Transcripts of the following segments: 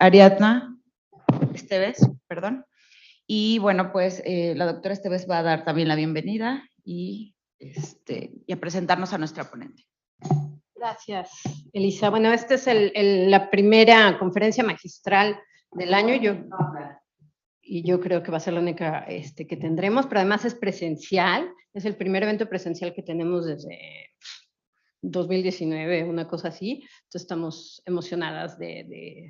Ariadna Esteves, perdón. Y bueno, pues la doctora Esteves va a dar también la bienvenida y a presentarnos a nuestra ponente. Gracias, Elisa. Bueno, esta es la primera conferencia magistral del año. Yo creo que va a ser la única que tendremos, pero además es presencial. Es el primer evento presencial que tenemos desde 2019, una cosa así. Entonces estamos emocionadas de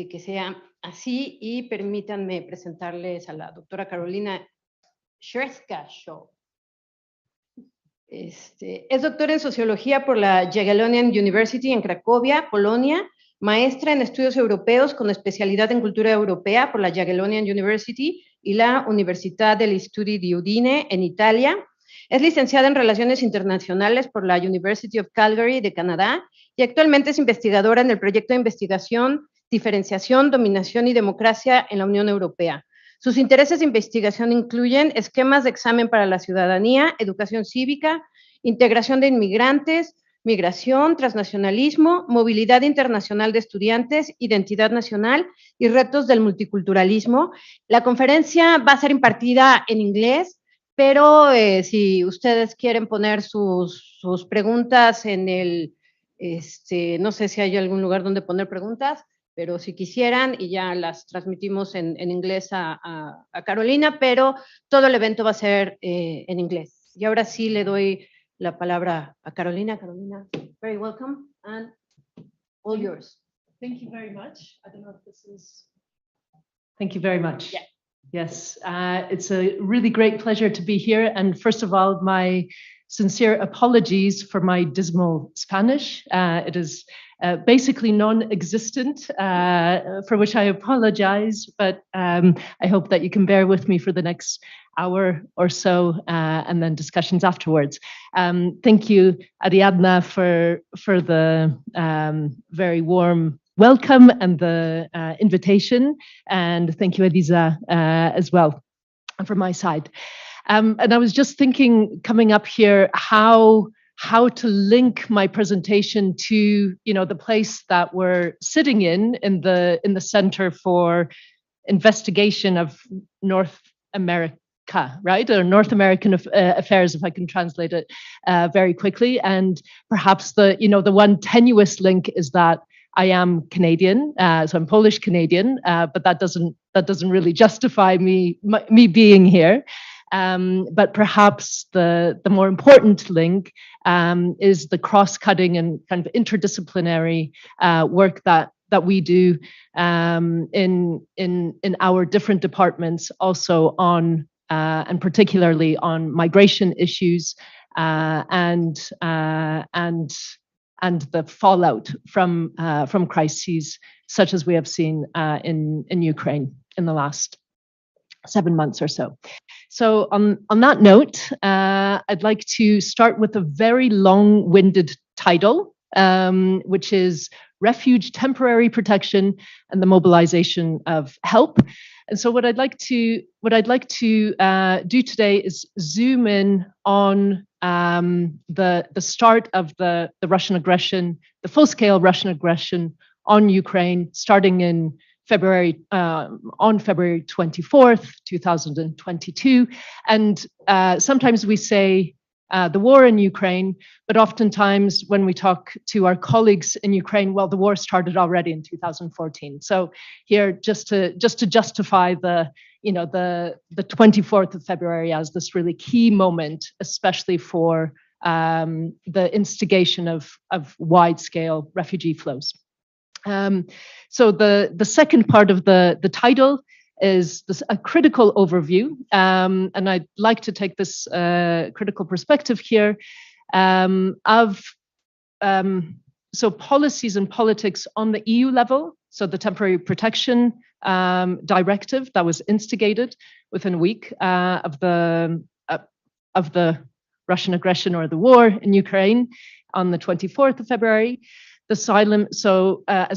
que sea así. Y permítanme presentarles a la doctora Karolina CZERSKA-SHAW. Es doctora en Sociología por la Jaguelónica University en Cracovia, Polonia, maestra en Estudios Europeos con especialidad en Cultura Europea por la Jaguelónica University y la Universidad degli Studi di Udine en Italia. Es licenciada en Relaciones Internacionales por la University of Calgary de Canadá y actualmente es investigadora en el proyecto de investigación Diferenciación, Dominación y Democracia en la Unión Europea. Sus intereses de investigación incluyen esquemas de examen para la ciudadanía, educación cívica, integración de inmigrantes, migración, transnacionalismo, movilidad internacional de estudiantes, identidad nacional y retos del multiculturalismo. La conferencia va a ser impartida en inglés, pero si ustedes quieren poner sus preguntas en el, no sé si hay algún lugar donde poner preguntas, pero si quisieran, y ya las transmitimos en inglés a Carolina, pero todo el evento va a ser en inglés. Y ahora sí le doy la palabra a Carolina. Carolina, very welcome, and all yours. Thank you very much. I don't know if this is... Thank you very much. Yeah. Yes, it's a really great pleasure to be here. And first of all, my sincere apologies for my dismal Spanish. It is basically non-existent, for which I apologize, but I hope that you can bear with me for the next hour or so, and then discussions afterwards. Thank you, Ariadna, for the very warm welcome and the invitation, and thank you, Elisa, as well from my side. And I was just thinking, coming up here, how to link my presentation to, the place that we're sitting in the Center for Investigation of North America, right? Or North American Affairs, if I can translate it very quickly. And perhaps the one tenuous link is that I am Canadian, so I'm Polish Canadian, but that doesn't really justify me being here. But perhaps the more important link is the cross-cutting and kind of interdisciplinary work that we do in our different departments, also on and particularly on migration issues and the fallout from crises such as we have seen in Ukraine in the last 7 months or so. So on that note, I'd like to start with a very long-winded title, which is Refuge, Temporary Protection, and the Mobilization of Help. And so what I'd like to do today is zoom in on the start of the Russian aggression, the full-scale Russian aggression on Ukraine, starting in on February 24th, 2022. And sometimes we say the war in Ukraine, but oftentimes when we talk to our colleagues in Ukraine, well, the war started already in 2014. So here, just to justify the 24th of February as this really key moment, especially for the instigation of wide-scale refugee flows. So the second part of the title is a critical overview, and I'd like to take this critical perspective here of policies and politics on the EU level. So the Temporary Protection Directive that was instigated within a week of the Russian aggression or the war in Ukraine on the 24th of February. As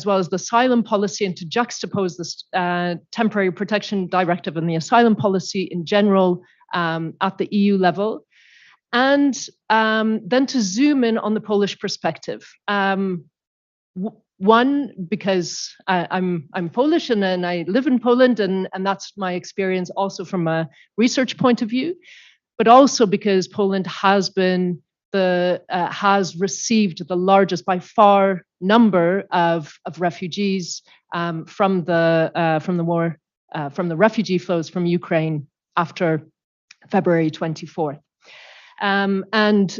well as the asylum policy, and to juxtapose this temporary protection directive and the asylum policy in general at the EU level, and then to zoom in on the Polish perspective. One, because I'm Polish and I live in Poland, and that's my experience also from a research point of view, but also because Poland has been has received the largest by far number of refugees from the war, from the refugee flows from Ukraine after February 24th. And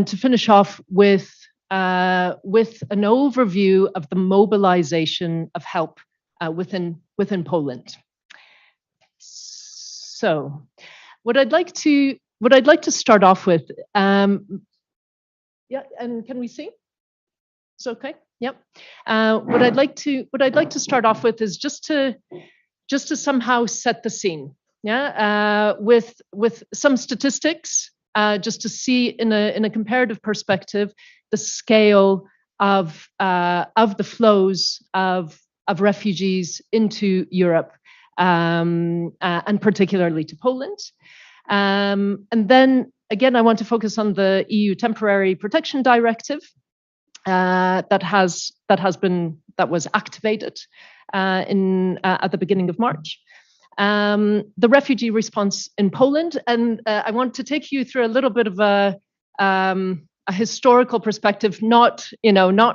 to finish off with an overview of the mobilization of help within Poland. So, what I'd like to start off with, yeah, and can we see? It's okay. Yep. What I'd like to start off with is just to somehow set the scene. Yeah, with some statistics, just to see in a comparative perspective the scale of the flows of refugees into Europe, and particularly to Poland. And then again, I want to focus on the EU Temporary Protection Directive that was activated at the beginning of March. The refugee response in Poland, and I want to take you through a little bit of a historical perspective, not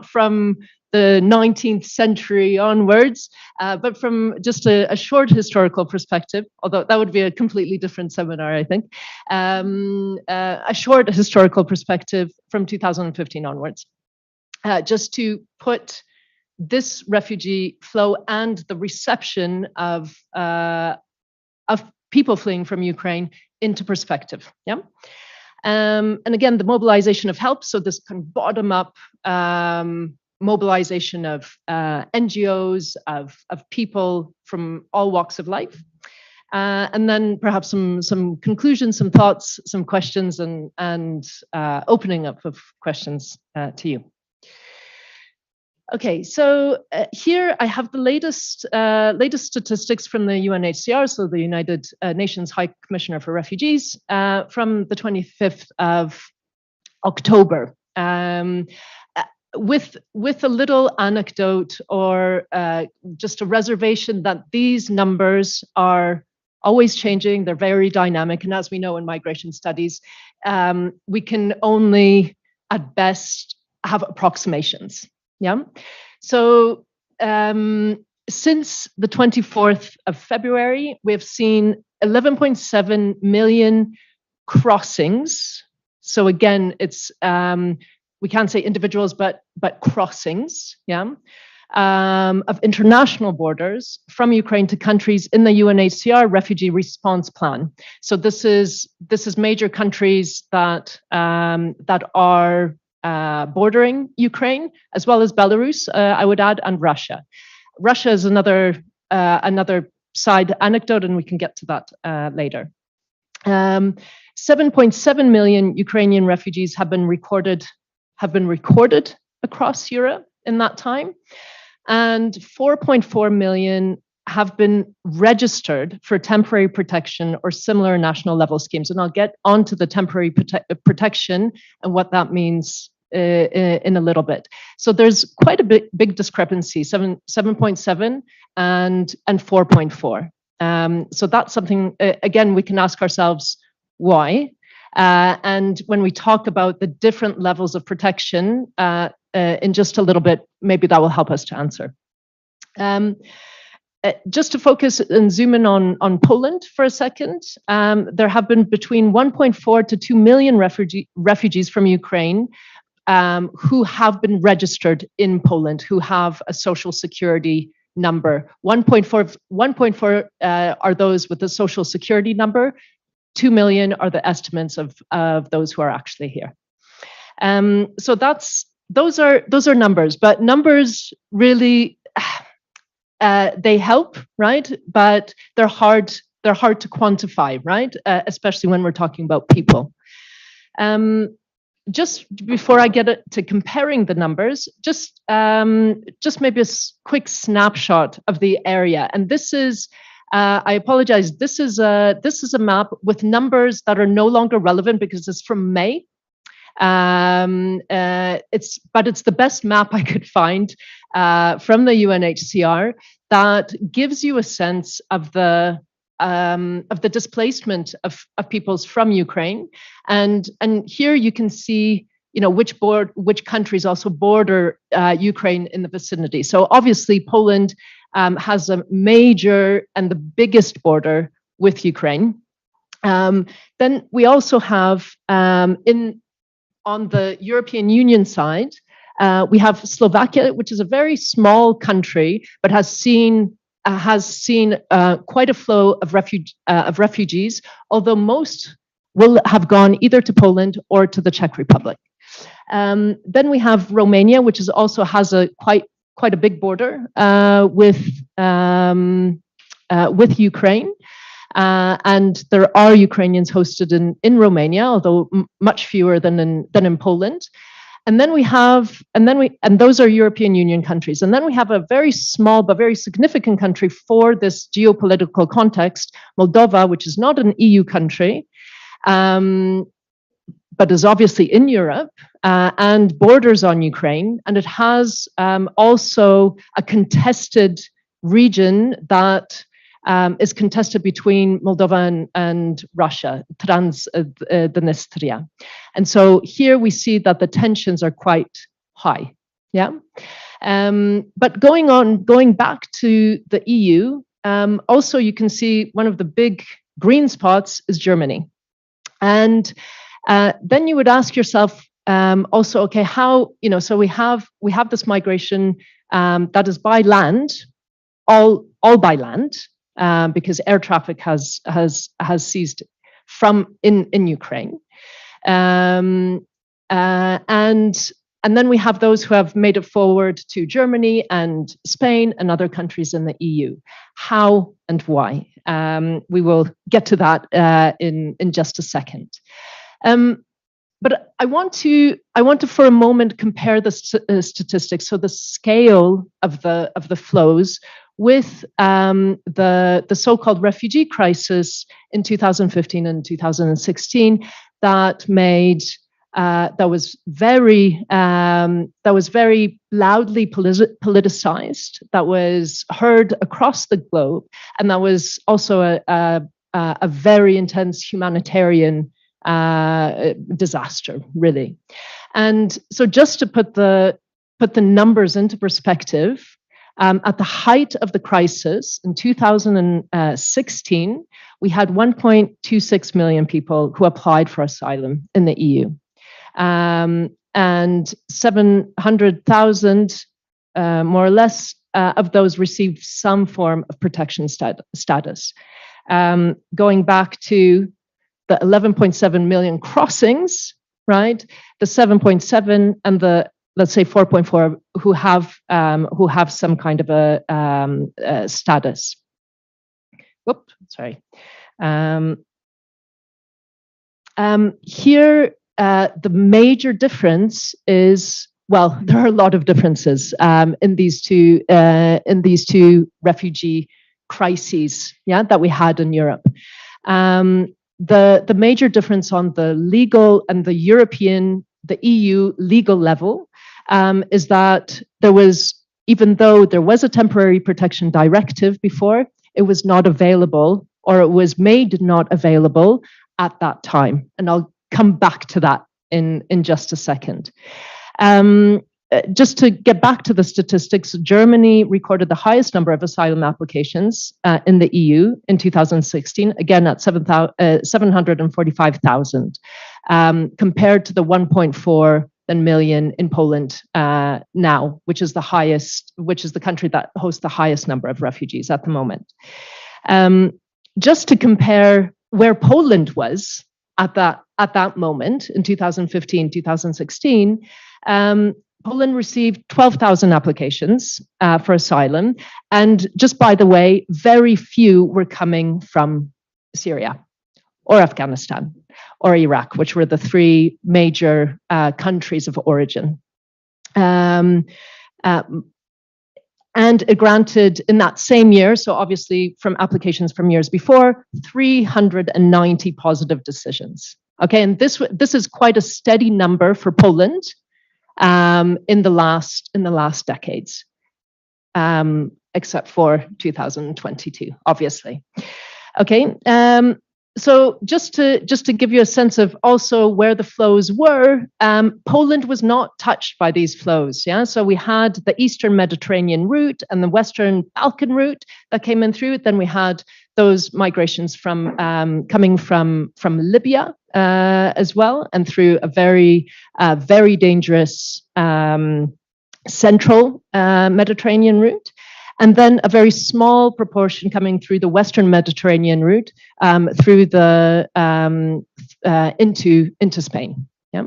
from the 19th century onwards, but from just a short historical perspective, although that would be a completely different seminar, I think. A short historical perspective from 2015 onwards, just to put this refugee flow and the reception of people fleeing from Ukraine into perspective. Yeah, and again, the mobilization of help. So this kind of bottom-up mobilization of NGOs, of people from all walks of life, and then perhaps some conclusions, some thoughts, some questions, and opening up of questions to you. Okay, so here I have the latest statistics from the UNHCR, so the United Nations High Commissioner for Refugees, from the 25th of October. With a little anecdote or just a reservation that these numbers are always changing, they're very dynamic, and as we know in migration studies, we can only at best have approximations. Yeah. So since the 24th of February, we have seen 11.7 million crossings. So again, it's we can't say individuals, but crossings. Yeah. Of international borders from Ukraine to countries in the UNHCR refugee response plan. So this is major countries that are bordering Ukraine, as well as Belarus, I would add, and Russia. Russia is another side anecdote, and we can get to that later. 7.7 million Ukrainian refugees have been recorded across Europe in that time, and 4.4 million have been registered for temporary protection or similar national level schemes. And I'll get onto the temporary protection and what that means in a little bit. So there's quite a big discrepancy, 7.7 and 4.4. So that's something, again, we can ask ourselves why. And when we talk about the different levels of protection in just a little bit, maybe that will help us to answer. Just to focus and zoom in on Poland for a second, there have been between 1.4 to 2 million refugees from Ukraine who have been registered in Poland, who have a social security number. 1.4 are those with a social security number. 2 million are the estimates of those who are actually here. So those are numbers, but numbers really they help, right? But they're hard to quantify, right? Especially when we're talking about people. Just before I get to comparing the numbers, just maybe a quick snapshot of the area. And this is, I apologize, this is a map with numbers that are no longer relevant because it's from May. It's the best map I could find from the UNHCR that gives you a sense of the displacement of peoples from Ukraine, and here you can see, which countries also border Ukraine in the vicinity. So obviously Poland has a major and the biggest border with Ukraine. Then we also have on the European Union side, we have Slovakia, which is a very small country, but has seen quite a flow of refugees, although most will have gone either to Poland or to the Czech Republic. Then we have Romania, which also has a quite a big border with Ukraine. And there are Ukrainians hosted in Romania, although much fewer than in Poland. And those are European Union countries. And then we have a very small but very significant country for this geopolitical context, Moldova, which is not an EU country, but is obviously in Europe and borders on Ukraine. And it has also a contested region that is contested between Moldova and Russia, Transnistria. And so here we see that the tensions are quite high. Yeah. But going back to the EU, also you can see one of the big green spots is Germany. And then you would ask yourself also, okay, how, so we have this migration that is by land, all by land. Because air traffic has ceased in Ukraine, and then we have those who have made it forward to Germany and Spain and other countries in the EU. How and why? We will get to that in just a second. But I want to for a moment compare the statistics, so the scale of the flows with the so-called refugee crisis in 2015 and 2016 that was very loudly politicized, that was heard across the globe, and that was also a very intense humanitarian disaster, really. And so just to put the numbers into perspective, at the height of the crisis in 2016, we had 1.26 million people who applied for asylum in the EU. And 700,000, more or less, of those received some form of protection status. Going back to the 11.7 million crossings, right? The 7.7 and the, let's say, 4.4 who have some kind of a status. Whoop, sorry. Here, the major difference is, well, there are a lot of differences in these two refugee crises, yeah, that we had in Europe. The major difference on the legal and the EU legal level is that there was, even though there was a temporary protection directive before, it was not available, or it was made not available at that time. And I'll come back to that in just a second. Just to get back to the statistics, Germany recorded the highest number of asylum applications in the EU in 2016, again at 745,000, compared to the 1.4 million in Poland now, which is the country that hosts the highest number of refugees at the moment. Just to compare where Poland was at that moment in 2015, 2016, Poland received 12,000 applications for asylum. And just by the way, very few were coming from Syria or Afghanistan or Iraq, which were the three major countries of origin. And it granted in that same year, so obviously from applications from years before, 390 positive decisions. Okay, and this is quite a steady number for Poland in the last decades, except for 2022, obviously. Okay, so just to give you a sense of also where the flows were, Poland was not touched by these flows. Yeah, so we had the Eastern Mediterranean route and the Western Balkan route that came in through. Then we had those migrations from coming from Libya as well, and through a very dangerous central Mediterranean route. And then a very small proportion coming through the Western Mediterranean route through the into Spain. Yeah.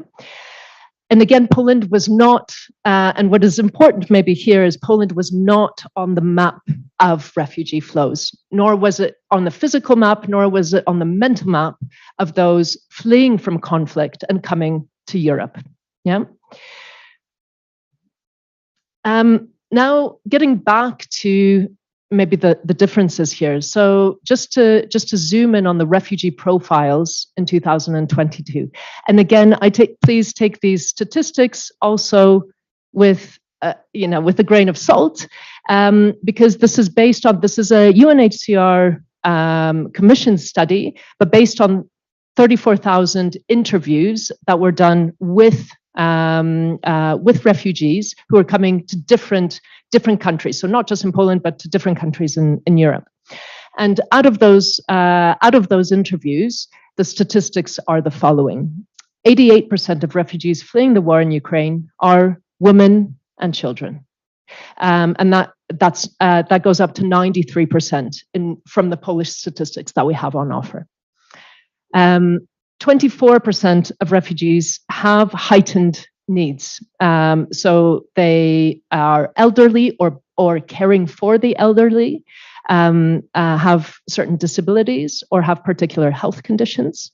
And again, Poland was not, and what is important maybe here is Poland was not on the map of refugee flows, nor was it on the physical map, nor was it on the mental map of those fleeing from conflict and coming to Europe. Yeah. Now, getting back to maybe the differences here. So just to zoom in on the refugee profiles in 2022. And again, please take these statistics also with with a grain of salt, because this is a UNHCR commission study, but based on 34,000 interviews that were done with refugees who are coming to different countries. So not just in Poland, but to different countries in Europe. And out of those interviews, the statistics are the following: 88% of refugees fleeing the war in Ukraine are women and children, and that goes up to 93% from the Polish statistics that we have on offer. 24% of refugees have heightened needs. So they are elderly or caring for the elderly, have certain disabilities or have particular health conditions.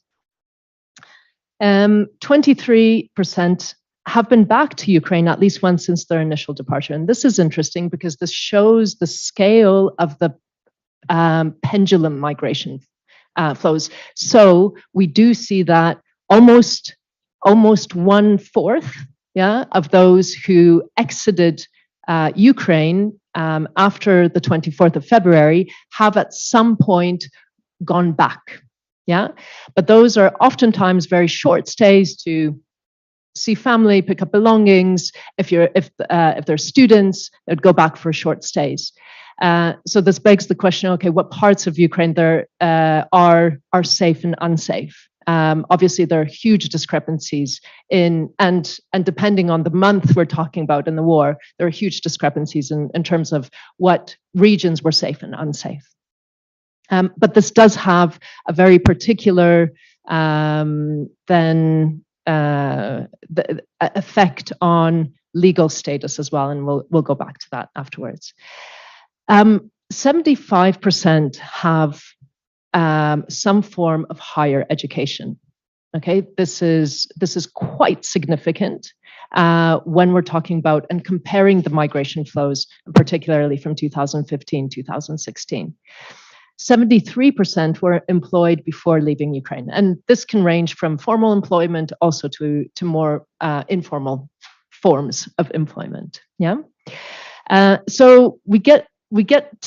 23% have been back to Ukraine at least once since their initial departure. And this is interesting because this shows the scale of the pendulum migration flows. So we do see that almost 1/4, of those who exited Ukraine after the 24th of February have at some point gone back. Yeah, but those are oftentimes very short stays to see family, pick up belongings. If they're students, they'd go back for short stays. So this begs the question: okay, what parts of Ukraine there are safe and unsafe? Obviously, there are huge discrepancies and depending on the month we're talking about in the war, there are huge discrepancies in terms of what regions were safe and unsafe. But this does have a very particular the effect on legal status as well, and we'll go back to that afterwards. 75% have some form of higher education. Okay, this is quite significant when we're talking about and comparing the migration flows, particularly from 2015, 2016. 73% were employed before leaving Ukraine, and this can range from formal employment also to more informal forms of employment. Yeah, so we get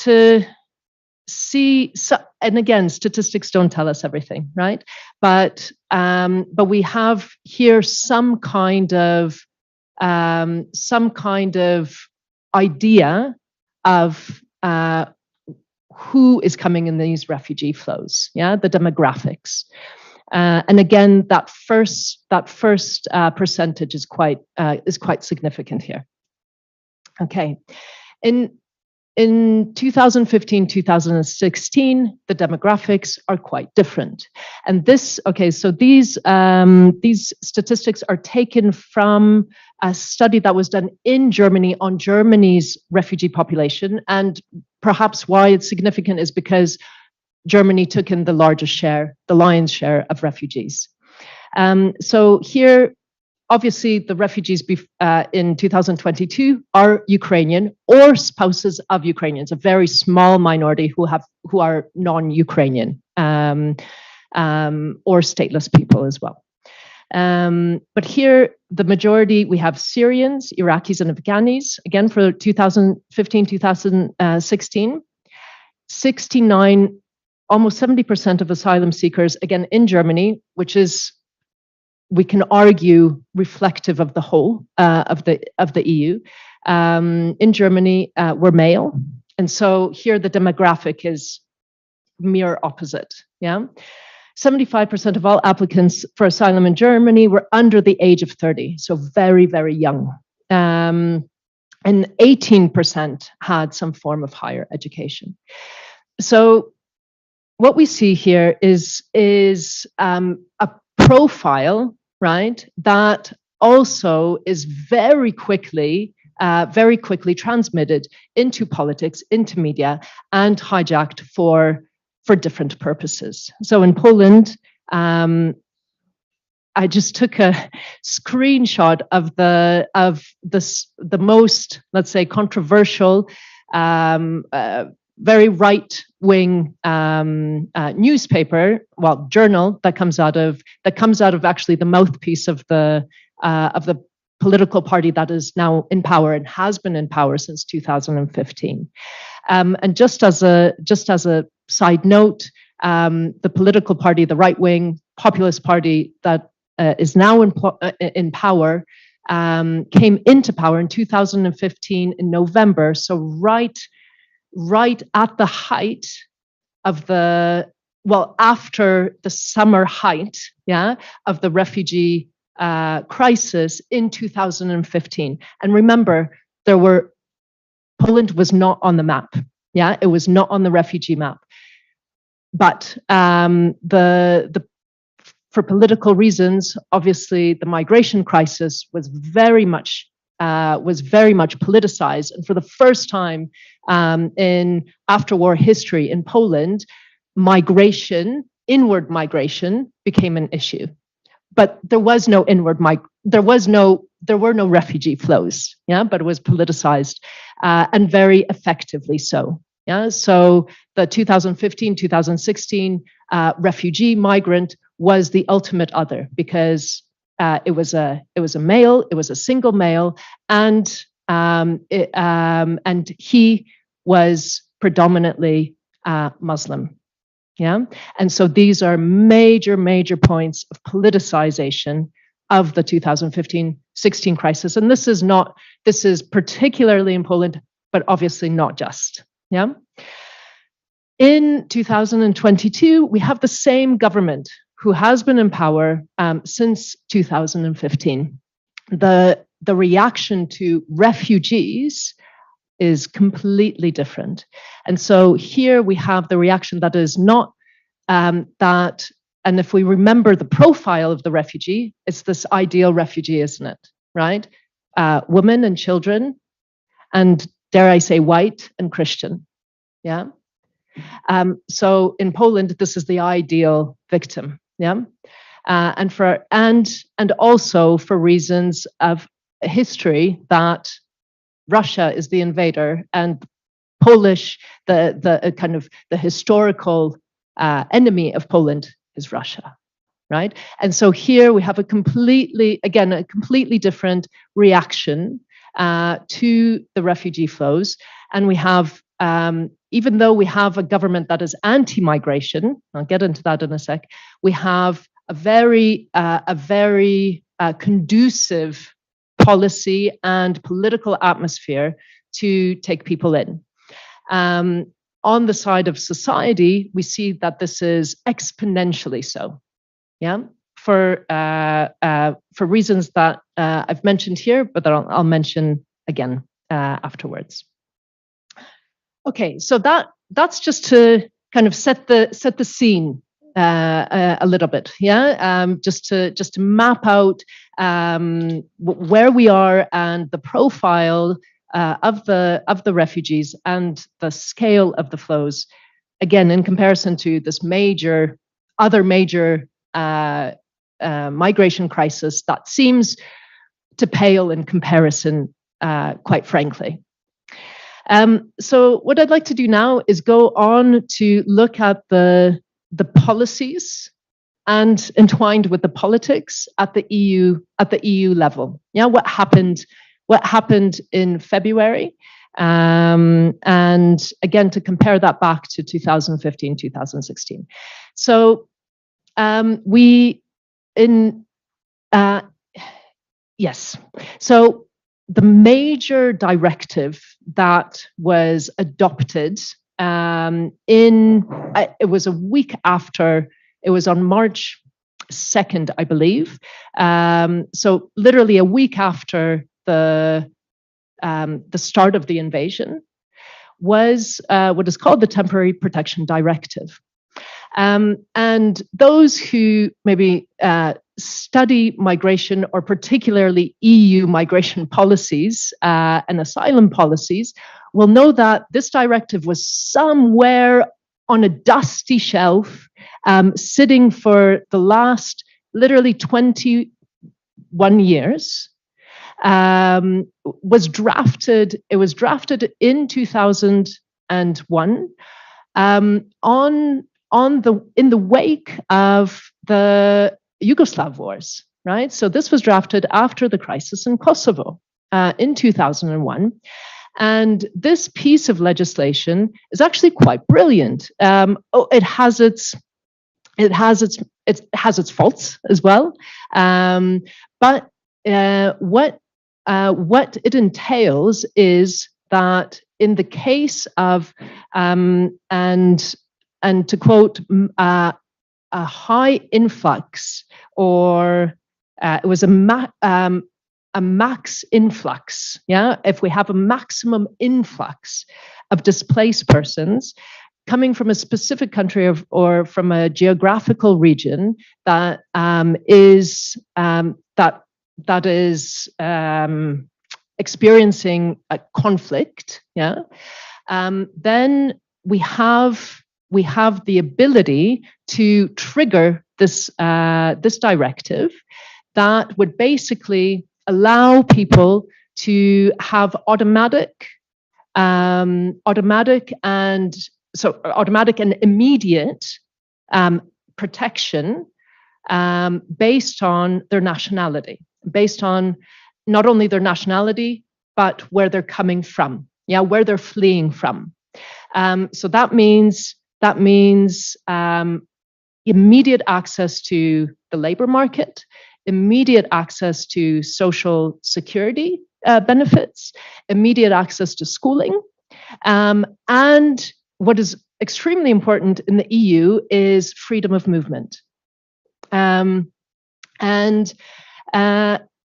to see, and again, statistics don't tell us everything, right? But we have here some kind of idea of who is coming in these refugee flows. Yeah, the demographics, and again, that first percentage is quite significant here. Okay, in 2015, 2016, the demographics are quite different. And so these statistics are taken from a study that was done in Germany on Germany's refugee population. And perhaps why it's significant is because Germany took in the lion's share of refugees. So here, obviously, the refugees in 2022 are Ukrainian or spouses of Ukrainians, a very small minority who are non-Ukrainian. or stateless people as well. But here, the majority, we have Syrians, Iraqis, and Afghanis. Again, for 2015, 2016, 69, almost 70% of asylum seekers, again, in Germany, which is, we can argue, reflective of the whole of the EU. In Germany, were male. And so here the demographic is mirror opposite, yeah? 75% of all applicants for asylum in Germany were under the age of 30, so very, very young. And 18% had some form of higher education. So what we see here is a profile, right, that also is very quickly transmitted into politics, into media, and hijacked for different purposes. So in Poland, I just took a screenshot of the most, let's say, controversial, very right-wing newspaper, well, journal that comes out of actually the mouthpiece of the political party that is now in power and has been in power since 2015. And just as a side note, the political party, the right-wing populist party that is now in power, came into power in 2015 in November. So right at the height of after the summer height, yeah, of the refugee crisis in 2015. And remember, Poland was not on the map. Yeah, it was not on the refugee map. But for political reasons, obviously, the migration crisis was very much politicized, and for the first time in after-war history in Poland, inward migration became an issue. But there was no there were no refugee flows, yeah, but it was politicized and very effectively so. Yeah, so the 2015-2016 refugee migrant was the ultimate other because it was a male, it was a single male, and he was predominantly Muslim. Yeah, and so these are major points of politicization of the 2015-16 crisis, and this is particularly in Poland, but obviously not just. Yeah. In 2022, we have the same government who has been in power since 2015. The reaction to refugees is completely different. And so here we have the reaction that is not that, and if we remember the profile of the refugee, it's this ideal refugee, isn't it? Right? Women and children, and dare I say, white and Christian. Yeah. So in Poland, this is the ideal victim. Yeah. And also for reasons of history that Russia is the invader and Polish, the kind of the historical enemy of Poland is Russia. Right. And so here we have a completely different reaction to the refugee flows. And we have, even though we have a government that is anti-migration, I'll get into that in a sec, we have a very conducive policy and political atmosphere to take people in. On the side of society, we see that this is exponentially so. Yeah. For reasons that I've mentioned here, but that I'll mention again afterwards. Okay, so that's just to kind of set the scene a little bit, yeah. Just to map out where we are and the profile of the refugees and the scale of the flows. Again, in comparison to this other major migration crisis that seems to pale in comparison, quite frankly. So what I'd like to do now is go on to look at the policies and entwined with the politics at the EU level. Yeah, what happened in February, and again to compare that back to 2015, 2016. So yes. So the major directive that was adopted it was a week after, it was on March 2nd, I believe. So literally a week after the start of the invasion, was what is called the Temporary Protection Directive. And those who maybe study migration, or particularly EU migration policies and asylum policies, will know that this directive was somewhere on a dusty shelf, sitting for the last literally 21 years. It was drafted in 2001 in the wake of the Yugoslav wars, right? So this was drafted after the crisis in Kosovo in 2001. And this piece of legislation is actually quite brilliant. It has its faults as well. But what it entails is that in the case of and to quote, a high influx, or it was a max influx. Yeah, if we have a maximum influx of displaced persons coming from a specific country or from a geographical region that is experiencing a conflict, yeah, then we have the ability to trigger this directive that would basically allow people to have automatic and immediate protection based on their nationality, based on not only their nationality, but where they're coming from, yeah, where they're fleeing from. So that means immediate access to the labor market, immediate access to social security benefits, immediate access to schooling, and what is extremely important in the EU is freedom of movement.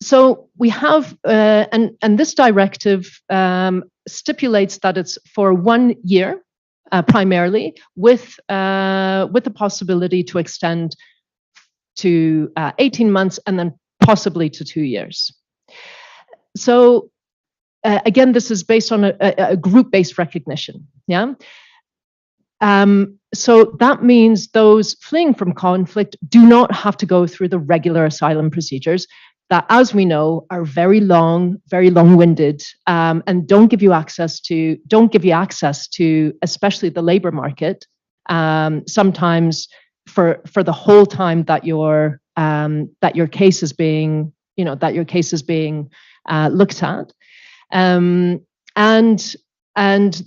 So we have, and this directive stipulates that it's for 1 year, primarily, with the possibility to extend to 18 months and then possibly to 2 years. So again, this is based on a group-based recognition. Yeah. So that means those fleeing from conflict do not have to go through the regular asylum procedures that, as we know, are very long-winded, and don't give you access to, especially the labor market, sometimes for the whole time that your case is being, looked at, and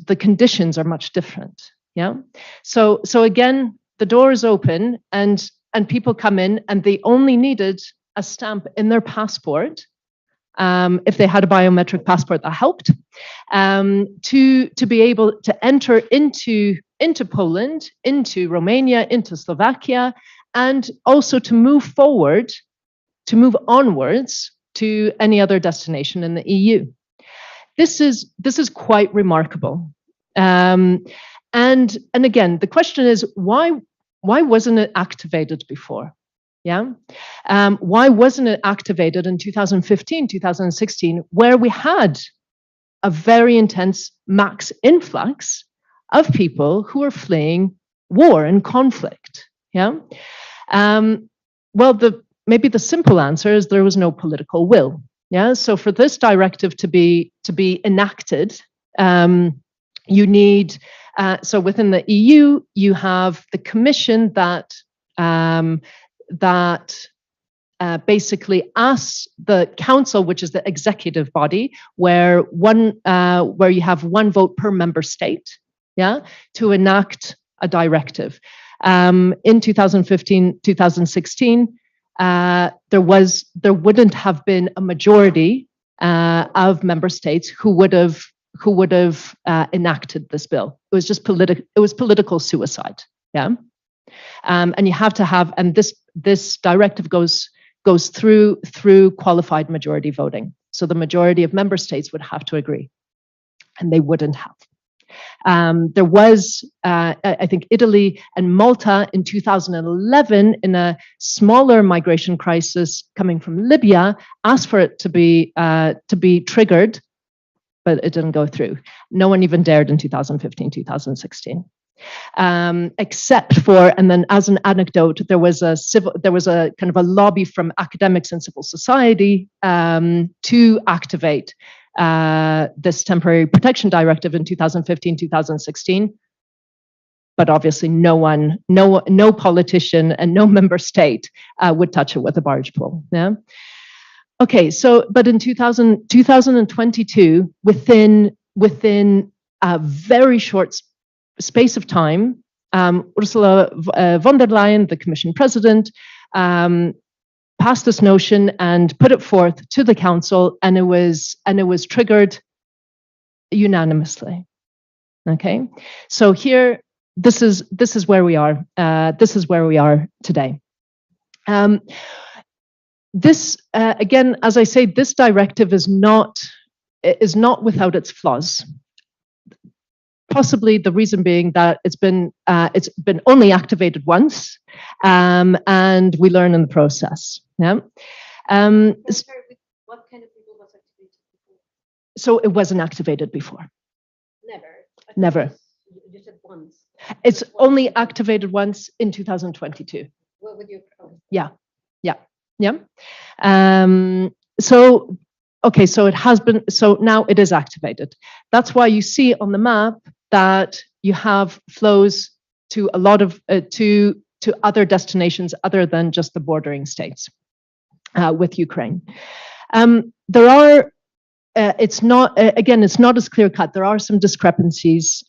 the conditions are much different. Yeah. So again, the door is open, and people come in, and they only needed a stamp in their passport, if they had a biometric passport that helped, to be able to enter into Poland, into Romania, into Slovakia, and also to move onwards to any other destination in the EU. This is quite remarkable. And again, the question is, why wasn't it activated before? Yeah. Why wasn't it activated in 2015, 2016, where we had a very intense max influx of people who are fleeing war and conflict? Yeah. Well, maybe the simple answer is there was no political will. Yeah. So for this directive to be enacted, you need, so within the EU, you have the commission that basically asks the council, which is the executive body, where you have one vote per member state, to enact a directive. In 2015, 2016, there wouldn't have been a majority of member states who would have enacted this bill. It was just political suicide. And you have to have, and this directive goes through qualified majority voting. So the majority of member states would have to agree, and they wouldn't have. There was, I think, Italy and Malta in 2011, in a smaller migration crisis coming from Libya, asked for it to be triggered, but it didn't go through. No one even dared in 2015, 2016. Except for, and then as an anecdote, there was a kind of a lobby from academics and civil society to activate this temporary protection directive in 2015, 2016. But obviously no politician and no member state would touch it with a barge pole. Okay, so, but in 2022, within a very short space of time, Ursula von der Leyen, the Commission President, passed this notion and put it forth to the Council, and it was triggered unanimously. Okay, so here, this is where we are. This is where we are today. This again, as I say, this directive is not without its flaws. Possibly the reason being that it's been only activated once, and we learn in the process. What kind of people was activated before? So it wasn't activated before. Never. You said once. It's only activated once in 2022. What would you? Yeah. So, okay, so it has been, so now it is activated. That's why you see on the map that you have flows to a lot of, to other destinations other than just the bordering states with Ukraine. There are, it's not, again, it's not as clear cut. There are some discrepancies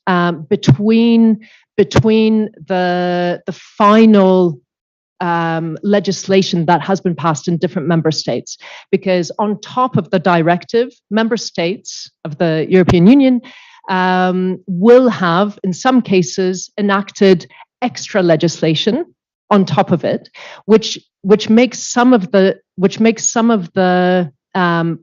between the final legislation that has been passed in different member states, because on top of the directive, member states of the European Union will have, in some cases, enacted extra legislation on top of it, which makes some of the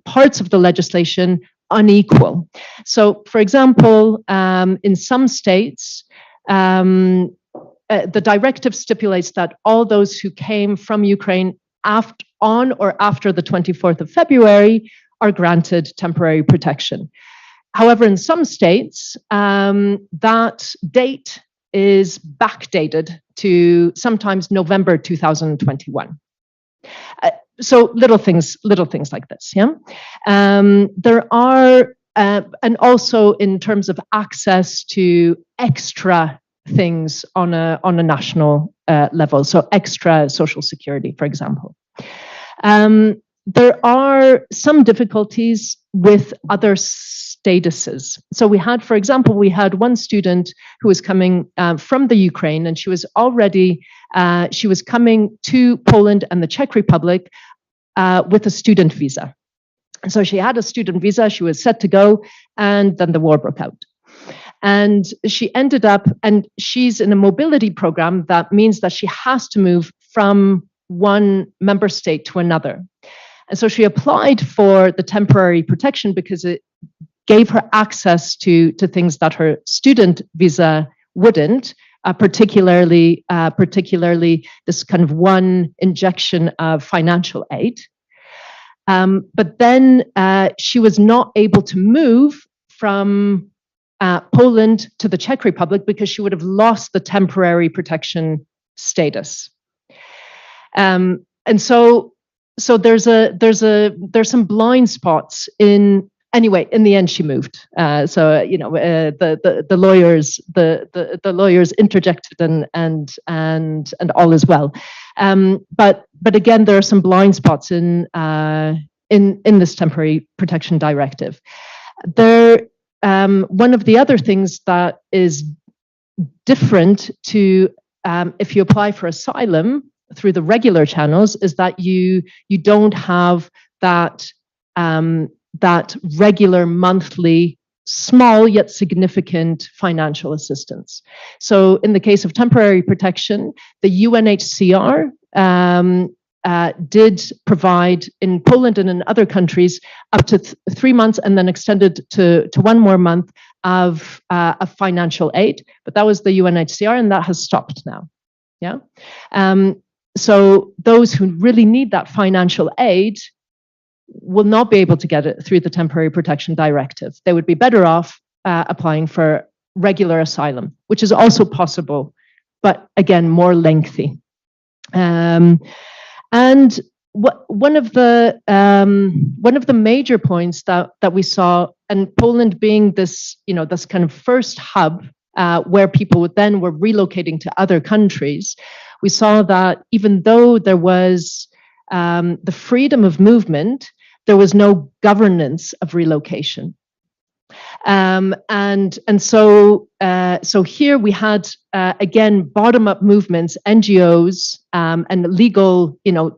parts of the legislation unequal. So, for example, in some states, the directive stipulates that all those who came from Ukraine on or after the 24th of February are granted temporary protection. However, in some states, that date is backdated to sometimes November 2021. So little things like this. There are, and also in terms of access to extra things on a national level, so extra social security, for example. There are some difficulties with other statuses. So we had, for example, one student who was coming from the Ukraine, and she was coming to Poland and the Czech Republic with a student visa. So she had a student visa, she was set to go, and then the war broke out. And she ended up, and she's in a mobility program that means that she has to move from one member state to another. And so she applied for the temporary protection because it gave her access to things that her student visa wouldn't, particularly this kind of one injection of financial aid. But then she was not able to move from Poland to the Czech Republic because she would have lost the temporary protection status. And so there's some blind spots in Anyway, in the end, she moved. So you know, the lawyers interjected, and all is well. But again, there are some blind spots in this temporary protection directive. One of the other things that is different to if you apply for asylum through the regular channels is that you don't have that regular monthly small yet significant financial assistance. So in the case of temporary protection, the UNHCR did provide in Poland and in other countries up to 3 months and then extended to 1 more month of financial aid, but that was the UNHCR and that has stopped now. Yeah. So those who really need that financial aid will not be able to get it through the temporary protection directive. They would be better off applying for regular asylum, which is also possible, but again, more lengthy. And one of the major points that we saw, and Poland being this, you know, this kind of first hub where people then were relocating to other countries, we saw that even though there was the freedom of movement, there was no governance of relocation. So here we had again bottom-up movements, NGOs and legal, you know,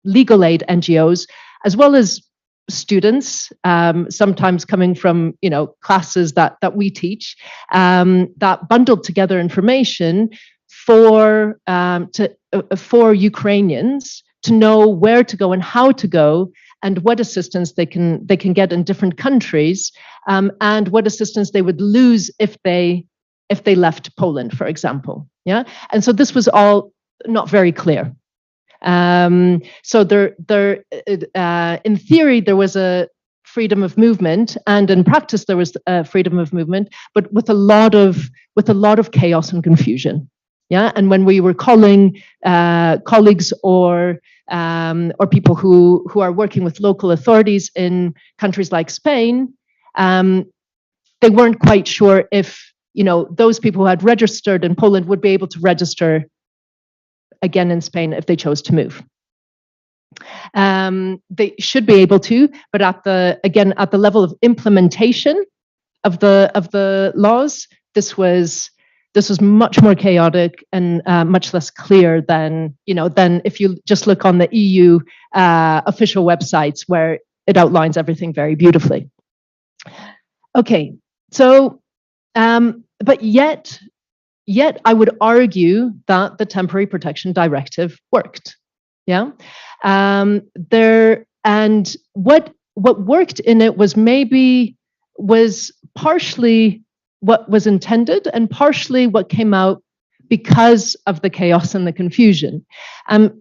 legal aid NGOs, as well as students, sometimes coming from, you know, classes that we teach, that bundled together information for Ukrainians to know where to go and how to go, and what assistance they can get in different countries, and what assistance they would lose if they left Poland, for example. Yeah, and so this was all not very clear. So there in theory there was a freedom of movement, and in practice there was freedom of movement, but with a lot of chaos and confusion. Yeah, and when we were calling colleagues or people who are working with local authorities in countries like Spain, they weren't quite sure if, you know, those people who had registered in Poland would be able to register again in Spain if they chose to move. They should be able to, but at the level of implementation of the laws, this was much more chaotic and much less clear than if you just look on the EU official websites where it outlines everything very beautifully. Okay, so but yet I would argue that the temporary protection directive worked. Yeah, and what worked in it was partially what was intended and partially what came out because of the chaos and the confusion.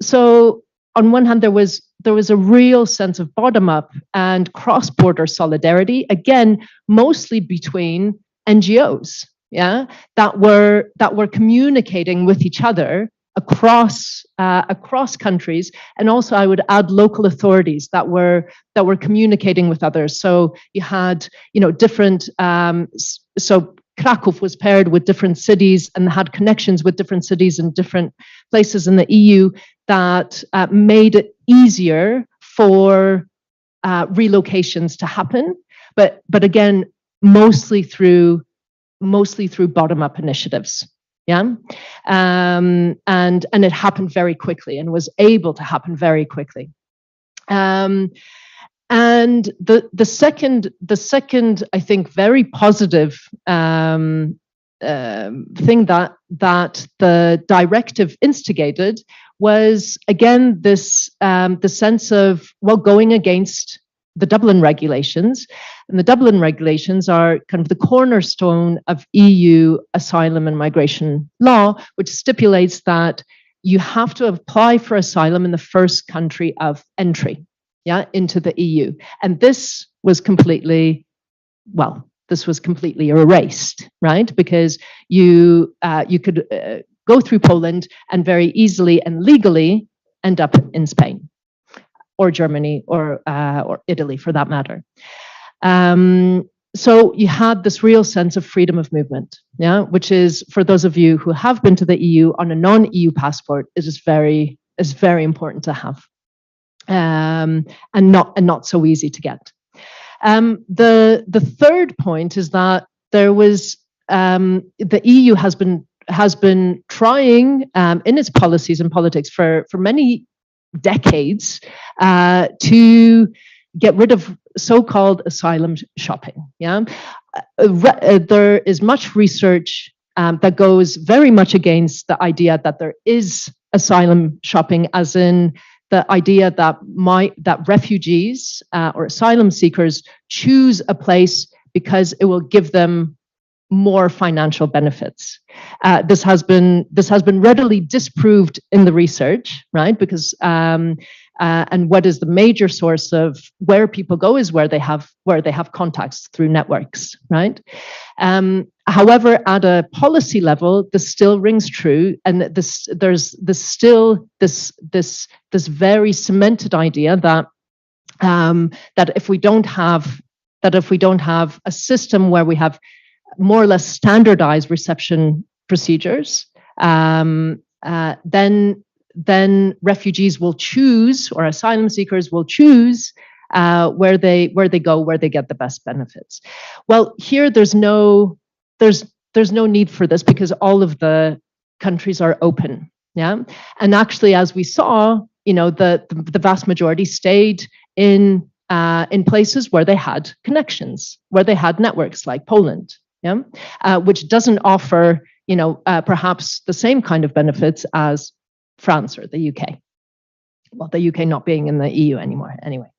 So on one hand, there was a real sense of bottom-up and cross-border solidarity, again, mostly between NGOs, yeah, that were communicating with each other across countries, and also I would add local authorities that were communicating with others. So you had, you know, different. So Kraków was paired with different cities and had connections with different cities in different places in the EU that made it easier for relocations to happen. But again, mostly through bottom-up initiatives. Yeah, and it happened very quickly and was able to happen very quickly. And the second, I think, very positive thing that the directive instigated was, again, this the sense of, well, going against the Dublin regulations. And the Dublin regulations are kind of the cornerstone of EU asylum and migration law, which stipulates that you have to apply for asylum in the first country of entry, yeah, into the EU. And this was completely erased, right? Because you could go through Poland and very easily and legally end up in Spain. or Germany or Italy for that matter. So you had this real sense of freedom of movement, yeah, which is, for those of you who have been to the EU on a non-EU passport, is very important to have, and not so easy to get. The third point is that there was the EU has been trying in its policies and politics for many decades to get rid of so-called asylum shopping. Yeah, there is much research that goes very much against the idea that there is asylum shopping, as in the idea that refugees or asylum seekers choose a place because it will give them more financial benefits. This has been readily disproved in the research, right? Because and what is the major source of where people go is where they have contacts through networks, right? However, at a policy level, this still rings true, and there's still this very cemented idea that that if we don't have a system where we have more or less standardized reception procedures, then refugees will choose, or asylum seekers will choose where they go, where they get the best benefits. Well, here there's no need for this because all of the countries are open. Yeah, and actually, as we saw, the vast majority stayed in places where they had connections, where they had networks, like Poland. Yeah, which doesn't offer, perhaps the same kind of benefits as France or the UK. Well, the UK not being in the EU anymore, anyway.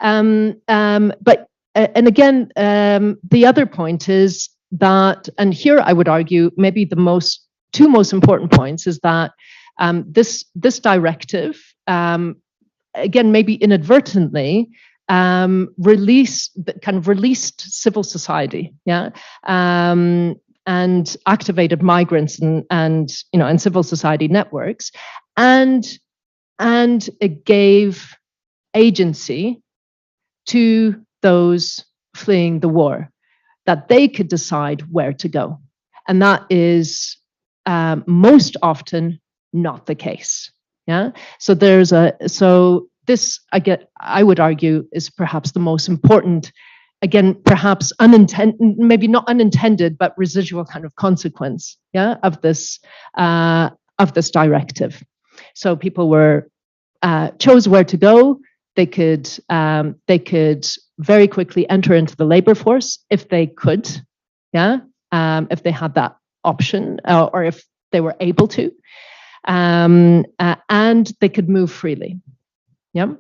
But again, the other point is that, and here I would argue maybe the two most important points is that this directive, again, maybe inadvertently, released civil society, yeah, and activated migrants and civil society networks, and it gave agency to those fleeing the war, that they could decide where to go, and that is most often not the case. Yeah, so this, I would argue, is perhaps the most important, again, perhaps unintended, maybe not unintended, but residual kind of consequence, yeah, of this directive. So people chose where to go. They could very quickly enter into the labor force if they could, yeah, if they had that option, or if they were able to, and they could move freely. Yeah.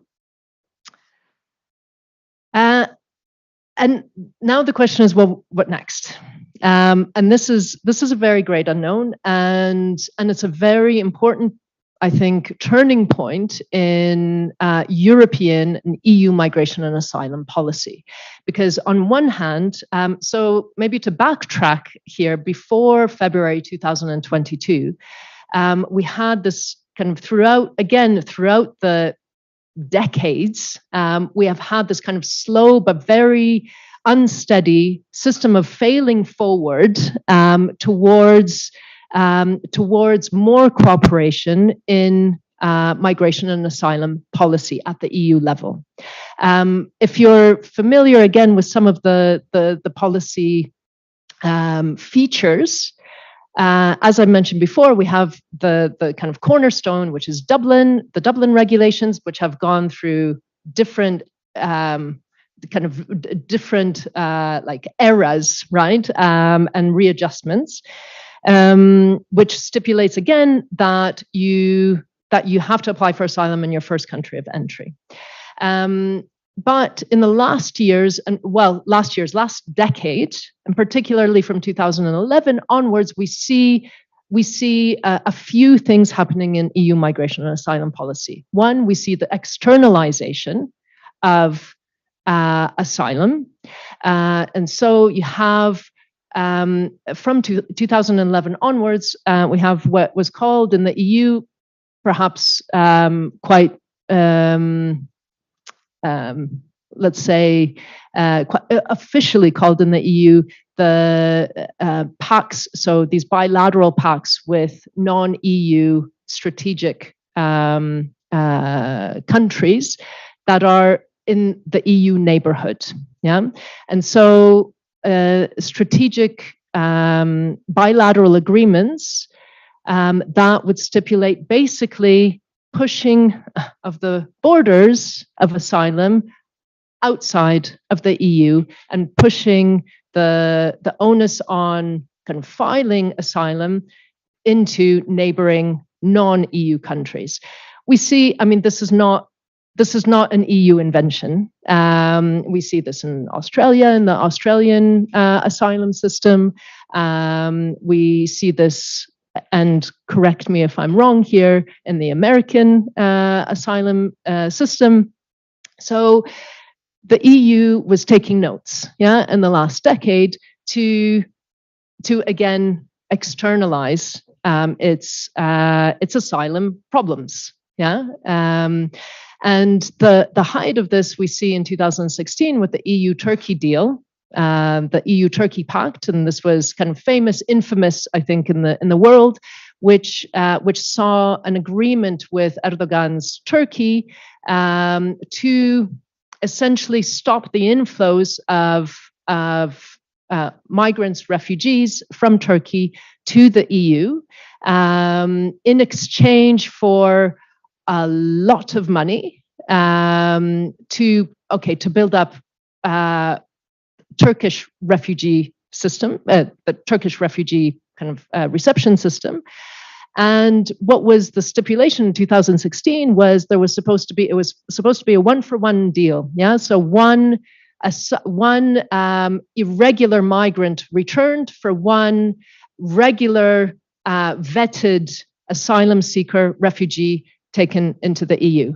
And now the question is, well, what next? And this is a very great unknown, and it's a very important, I think, turning point in European and EU migration and asylum policy. Because on one hand, so maybe to backtrack here, before February 2022, we had this kind of throughout the decades, we have had this kind of slow but very unsteady system of failing forward towards more cooperation in migration and asylum policy at the EU level. If you're familiar again with some of the policy features, as I mentioned before, we have the kind of cornerstone, which is the Dublin regulations, which have gone through different like eras, right, and readjustments, which stipulates again that you have to apply for asylum in your first country of entry. But in the last decade, and particularly from 2011 onwards, we see a few things happening in EU migration and asylum policy. One, we see the externalization of asylum, and so you have from 2011 onwards, we have what was called in the EU, perhaps quite let's say, officially called in the EU the pacts, so these bilateral pacts with non-EU strategic countries that are in the EU neighborhood. Yeah, and so strategic bilateral agreements that would stipulate basically pushing of the borders of asylum outside of the EU and pushing the onus on kind of filing asylum into neighboring non-EU countries. We see, I mean, this is not an EU invention. We see this in Australia, in the Australian asylum system. We see this, and correct me if I'm wrong here, in the American asylum system. So the EU was taking notes, yeah, in the last decade to again externalize its asylum problems, yeah. And the height of this we see in 2016 with the EU-Turkey deal, the EU-Turkey pact, and this was kind of famous, infamous, I think, in the world, which saw an agreement with Erdogan's Turkey to essentially stop the inflows of migrants, refugees from Turkey to the EU in exchange for a lot of money to build up Turkish refugee system, the Turkish refugee kind of reception system. And what was the stipulation in 2016 was it was supposed to be a 1-for-1 deal. Yeah, so one irregular migrant returned for one regular vetted asylum seeker refugee taken into the EU.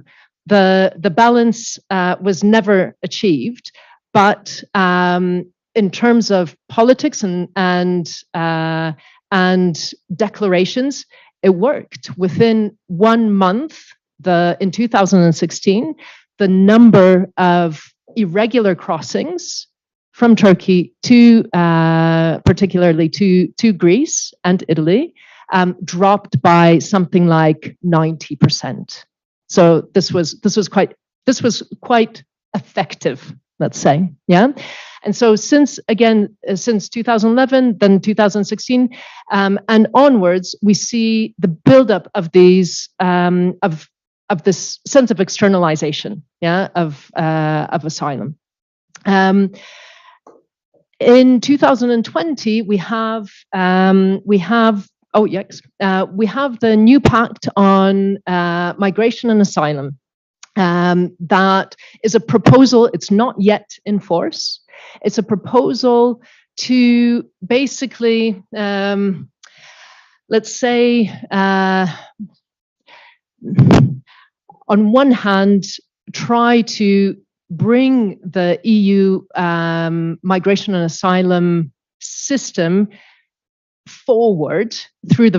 The balance was never achieved, but in terms of politics and declarations, it worked. Within 1 month, in 2016, the number of irregular crossings from Turkey to particularly to Greece and Italy dropped by something like 90%. So this was quite effective, let's say, yeah. And so since 2011, then 2016, and onwards, we see the buildup of these of this sense of externalization, yeah, of asylum. In 2020, we have the new pact on migration and asylum. That is a proposal. It's not yet in force. It's a proposal to basically, let's say, on one hand, try to bring the EU migration and asylum system forward through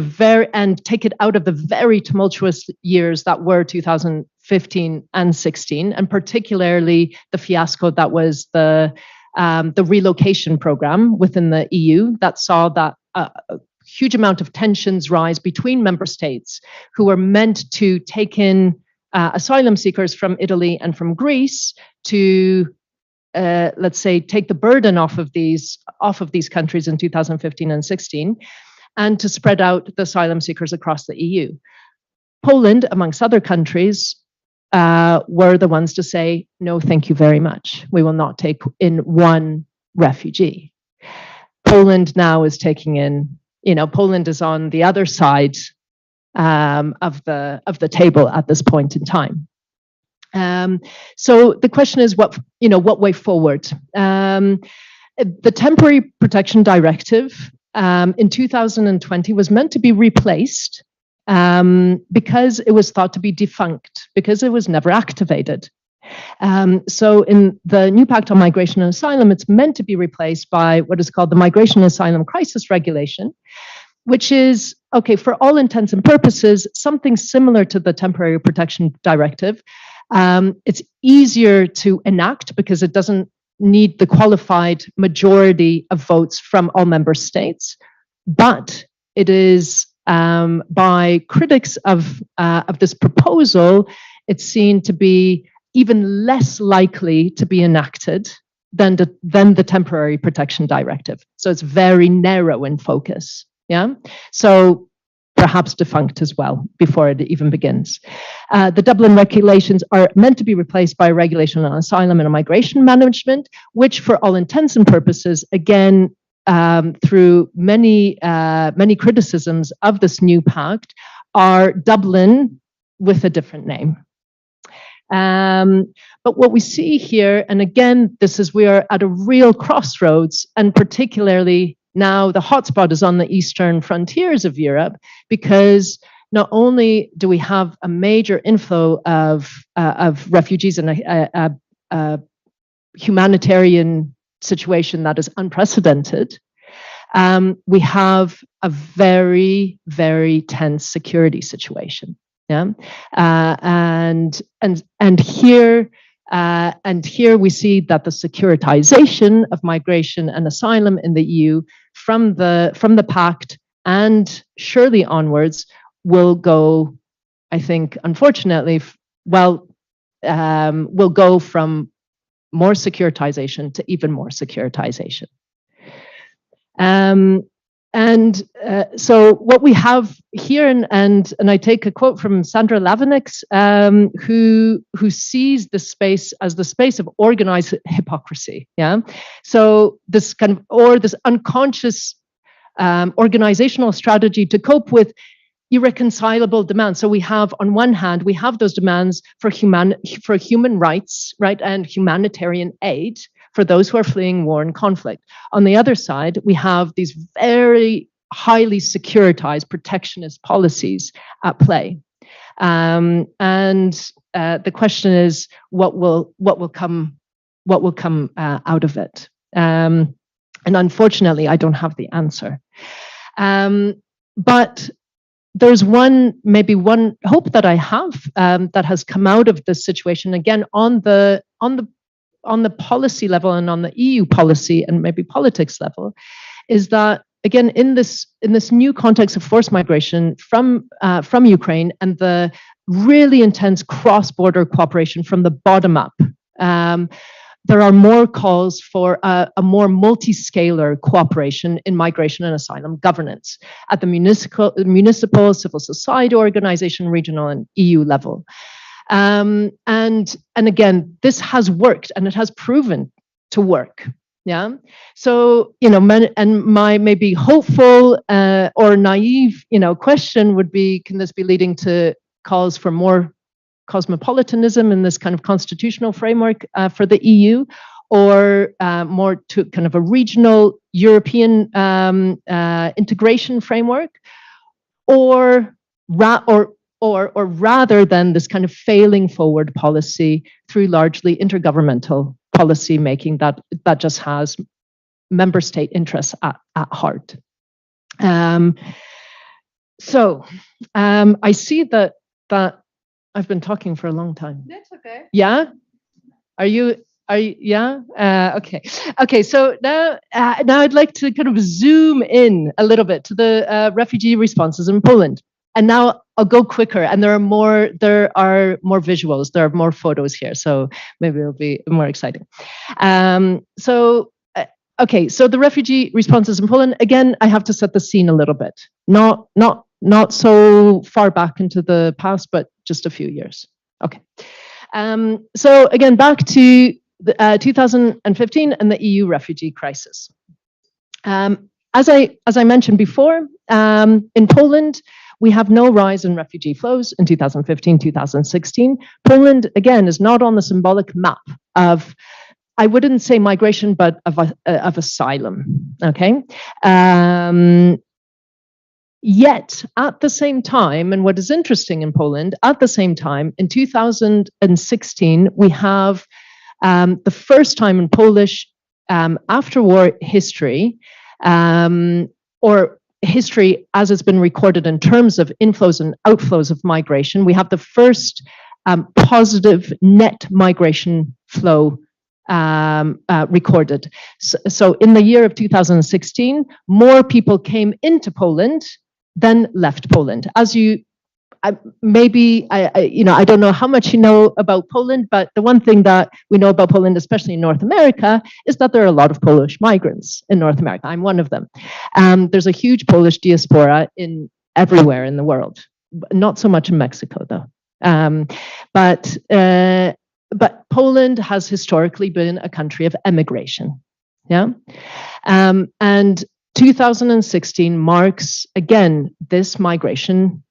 and take it out of the very tumultuous years that were 2015 and 16, and particularly the fiasco that was the relocation program within the EU that saw that a huge amount of tensions rise between member states who were meant to take in asylum seekers from Italy and from Greece to let's say, take the burden off of these countries in 2015 and 16, and to spread out the asylum seekers across the EU. Poland, amongst other countries, were the ones to say, no, thank you very much. We will not take in one refugee. Poland now is taking in, Poland is on the other side of the table at this point in time. So the question is, what way forward? The Temporary Protection Directive in 2020 was meant to be replaced because it was thought to be defunct, because it was never activated. So in the new Pact on Migration and Asylum, it's meant to be replaced by what is called the Migration and Asylum Crisis Regulation, which is, okay, for all intents and purposes, something similar to the Temporary Protection Directive, It's easier to enact because it doesn't need the qualified majority of votes from all member states, but it is by critics of this proposal, it's seen to be even less likely to be enacted than the temporary protection directive. So it's very narrow in focus. Yeah. So perhaps defunct as well before it even begins. The Dublin regulations are meant to be replaced by a regulation on asylum and migration management, which for all intents and purposes, again, through many criticisms of this new pact, are Dublin with a different name. But what we see here, and again, we are at a real crossroads, and particularly now the hotspot is on the eastern frontiers of Europe, because not only do we have a major inflow of refugees and a humanitarian situation that is unprecedented, we have a very, very tense security situation. Yeah, and here we see that the securitization of migration and asylum in the EU from the pact and surely onwards will go, I think, unfortunately, will go from more securitization to even more securitization. So what we have here, and I take a quote from Sandra Lavinix, who sees the space as the space of organized hypocrisy. Yeah, so this this unconscious organizational strategy to cope with irreconcilable demands. So we have, on one hand, we have those demands for human rights, right, and humanitarian aid for those who are fleeing war and conflict. On the other side, we have these very highly securitized protectionist policies at play. And the question is, what will come out of it? And unfortunately, I don't have the answer. But there's maybe one hope that I have that has come out of this situation, again, on the policy level and on the EU policy and maybe politics level, is that, again, in this new context of forced migration from Ukraine and the really intense cross-border cooperation from the bottom up, there are more calls for a more multi-scalar cooperation in migration and asylum governance at the municipal, civil society organization, regional, and EU level. And again, this has worked, and it has proven to work. Yeah. So, my maybe hopeful or naive, question would be, can this be leading to calls for more cosmopolitanism in this kind of constitutional framework for the EU, or more to kind of a regional European integration framework, or rather than this kind of failing forward policy through largely intergovernmental policy making that just has member state interests at heart. So I see that I've been talking for a long time. That's okay. Yeah? Are you, yeah? Okay, so now I'd like to kind of zoom in a little bit to the refugee responses in Poland. And now I'll go quicker, and there are more visuals, there are more photos here, so maybe it'll be more exciting. So the refugee responses in Poland, again, I have to set the scene a little bit. Not so far back into the past, but just a few years. Okay. So again, back to 2015 and the EU refugee crisis. As I mentioned before, in Poland, we have no rise in refugee flows in 2015, 2016. Poland, again, is not on the symbolic map of, I wouldn't say migration, but of asylum, okay? Yet, at the same time, and what is interesting in Poland, at the same time, in 2016, we have the first time in Polish after-war history, or history as it's been recorded in terms of inflows and outflows of migration, we have the first positive net migration flow recorded. So in the year of 2016, more people came into Poland than left Poland. As you I don't know how much you know about Poland, but the one thing that we know about Poland, especially in North America, is that there are a lot of Polish migrants in North America. I'm one of them. There's a huge Polish diaspora everywhere in the world, not so much in Mexico though. But Poland has historically been a country of emigration. Yeah, and 2016 marks again this migration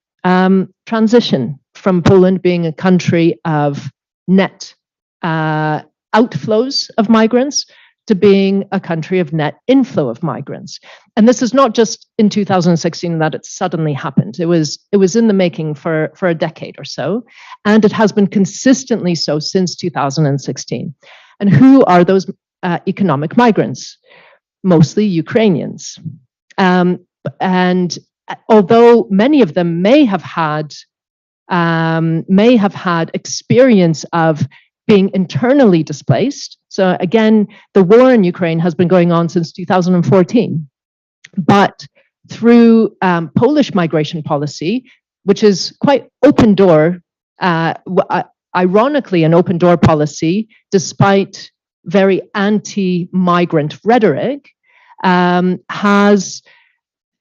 transition from Poland being a country of net outflows of migrants to being a country of net inflow of migrants. And this is not just in 2016 that it suddenly happened. It was in the making for a decade or so, and it has been consistently so since 2016. And who are those economic migrants? Mostly Ukrainians. And although many of them may have had experience of being internally displaced. So again, the war in Ukraine has been going on since 2014, but through Polish migration policy, which is quite open door, ironically an open door policy, despite very anti-migrant rhetoric, has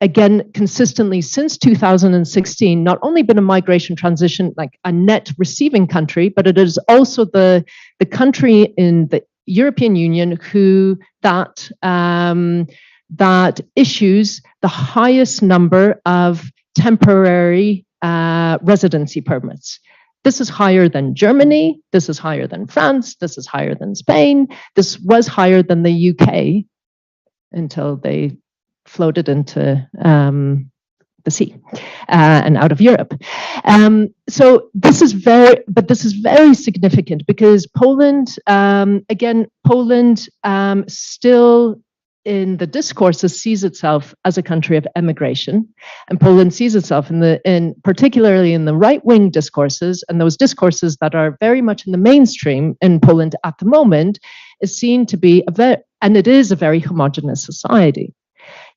again, consistently since 2016, not only been a migration transition, like a net receiving country, but it is also the country in the European Union that issues the highest number of temporary residency permits. This is higher than Germany, this is higher than France, this is higher than Spain, this was higher than the UK until they floated into the sea and out of Europe. So this is very significant because Poland, Poland still in the discourses sees itself as a country of emigration, and Poland sees itself particularly in the right-wing discourses, and those discourses that are very much in the mainstream in Poland at the moment is seen to be it is a very homogenous society.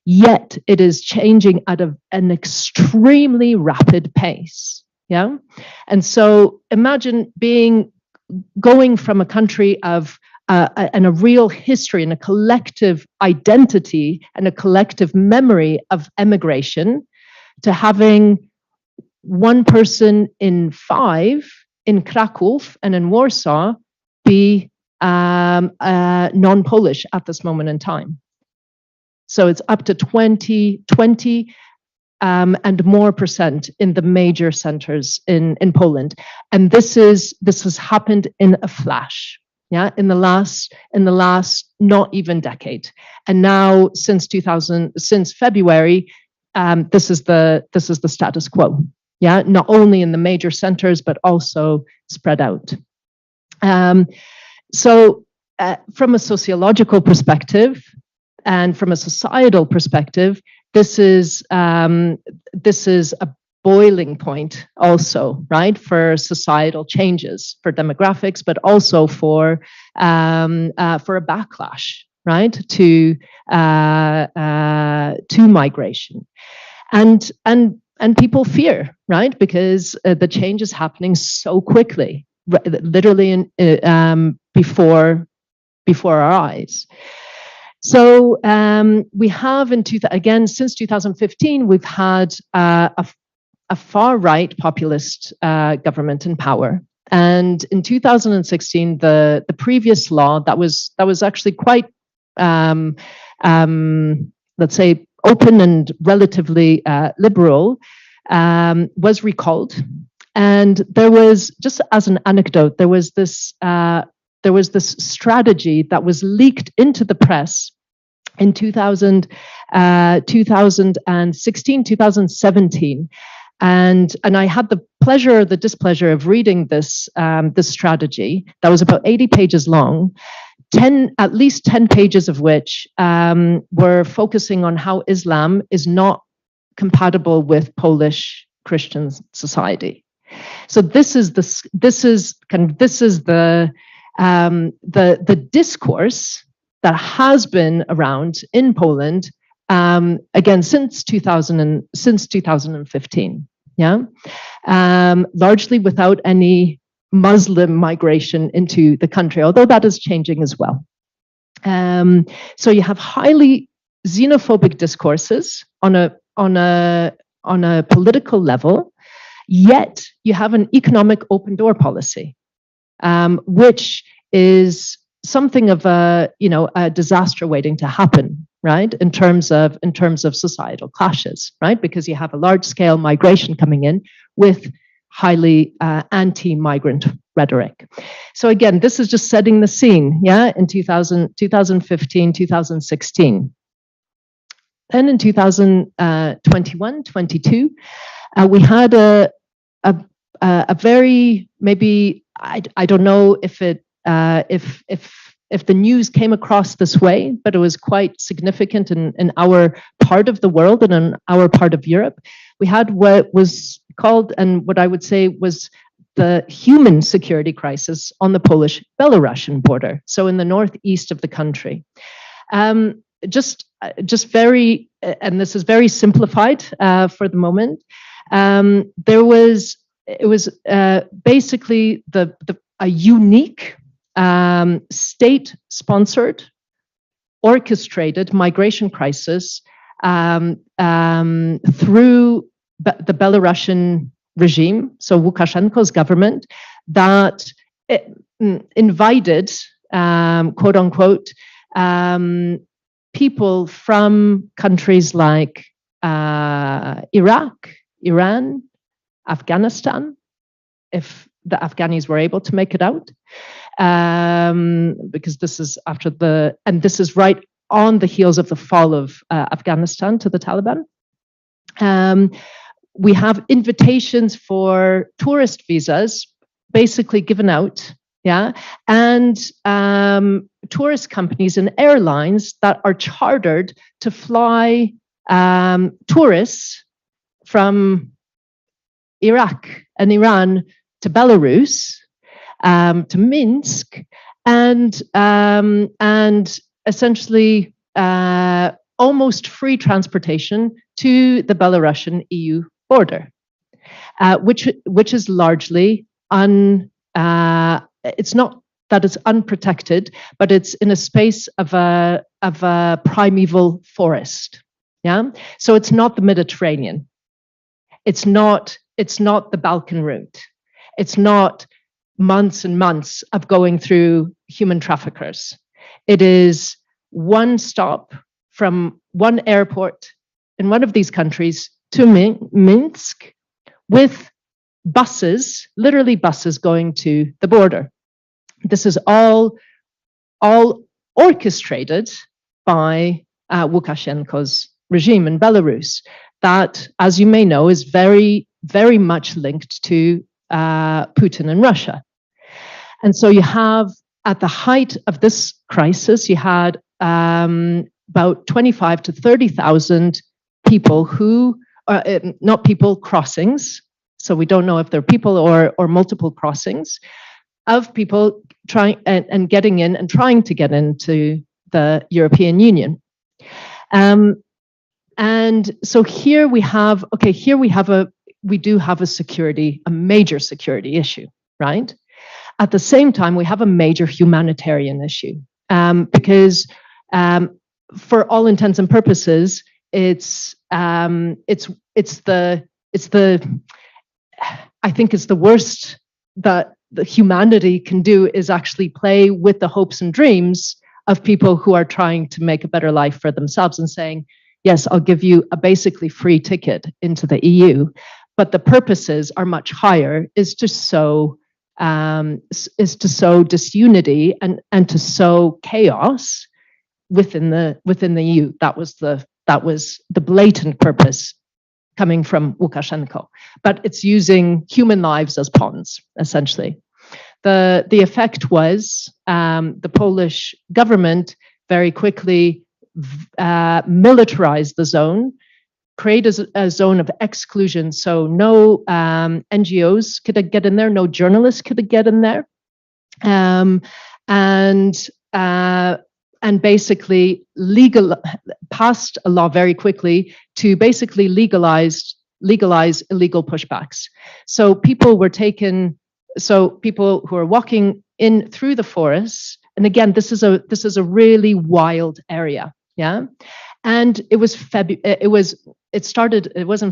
Yet it is changing at an extremely rapid pace. Yeah. And so imagine going from a country of and a real history and a collective identity and a collective memory of emigration to having one person in 5 in Krakow and in Warsaw be non-Polish at this moment in time. So it's up to 20 and more percent in the major centers in Poland. And this has happened in a flash, yeah, in the last not even decade. And now since February, this is the status quo, yeah, not only in the major centers, but also spread out. So from a sociological perspective, and from a societal perspective, this is a boiling point also, right, for societal changes, for demographics, but also for a backlash, right, to migration, and people fear, right, because the change is happening so quickly, literally before our eyes. So we have since 2015, we've had a far-right populist government in power. And in 2016, the previous law that was actually quite, let's say, open and relatively liberal, was recalled. And there was, just as an anecdote, there was this strategy that was leaked into the press in 2016, 2017. And I had the pleasure or the displeasure of reading this strategy that was about 80 pages long, at least 10 pages of which were focusing on how Islam is not compatible with Polish Christian society. So this is the discourse that has been around in Poland again since 2015. Yeah, largely without any Muslim migration into the country, although that is changing as well. So you have highly xenophobic discourses on a political level, yet you have an economic open door policy, which is something of a disaster waiting to happen, right? In terms of societal clashes, right? Because you have a large scale migration coming in with highly anti-migrant rhetoric. So again, this is just setting the scene, yeah, in 2015, 2016. Then in 2021, 22, we had a very, maybe, I don't know if the news came across this way, but it was quite significant in our part of the world and in our part of Europe. We had what was called, and what I would say was the human security crisis on the Polish-Belarusian border, so in the northeast of the country. Just very, and this is very simplified for the moment. It was basically a unique state-sponsored, orchestrated migration crisis through the Belarusian regime, so Lukashenko's government, that invited, quote unquote, people from countries like Iraq, Iran, Afghanistan, if the Afghanis were able to make it out, because this is this is right on the heels of the fall of Afghanistan to the Taliban. We have invitations for tourist visas basically given out, yeah, and tourist companies and airlines that are chartered to fly tourists from Iraq and Iran to Belarus, to Minsk, and essentially almost free transportation to the Belarusian EU border, which is largely it's not that it's unprotected, but it's in a space of a primeval forest. Yeah, so it's not the Mediterranean. It's not the Balkan route. It's not months and months of going through human traffickers. It is one stop from one airport in one of these countries to Minsk, with buses, literally buses going to the border. This is all orchestrated by Lukashenko's regime in Belarus, that, as you may know, is very, very much linked to Putin and Russia. And so you have, at the height of this crisis, you had about 25 to 30,000 people who are not people, crossings. So we don't know if they're people or multiple crossings of people trying and getting in and trying to get into the European Union. And so here we have, we do have a major security issue, right? At the same time, we have a major humanitarian issue, because for all intents and purposes, it's the I think it's the worst that the humanity can do, is actually play with the hopes and dreams of people who are trying to make a better life for themselves and saying, yes, I'll give you a basically free ticket into the EU, but the purposes are much higher, is to sow disunity and to sow chaos within the EU. That was the blatant purpose coming from Lukashenko, but it's using human lives as pawns, essentially. The effect was the Polish government very quickly militarized the zone, create a zone of exclusion. So no NGOs could get in there, no journalists could get in there, and basically passed a law very quickly to basically legalize illegal pushbacks. So people were taken. So people who are walking in through the forests, and again, this is a really wild area, yeah. And it wasn't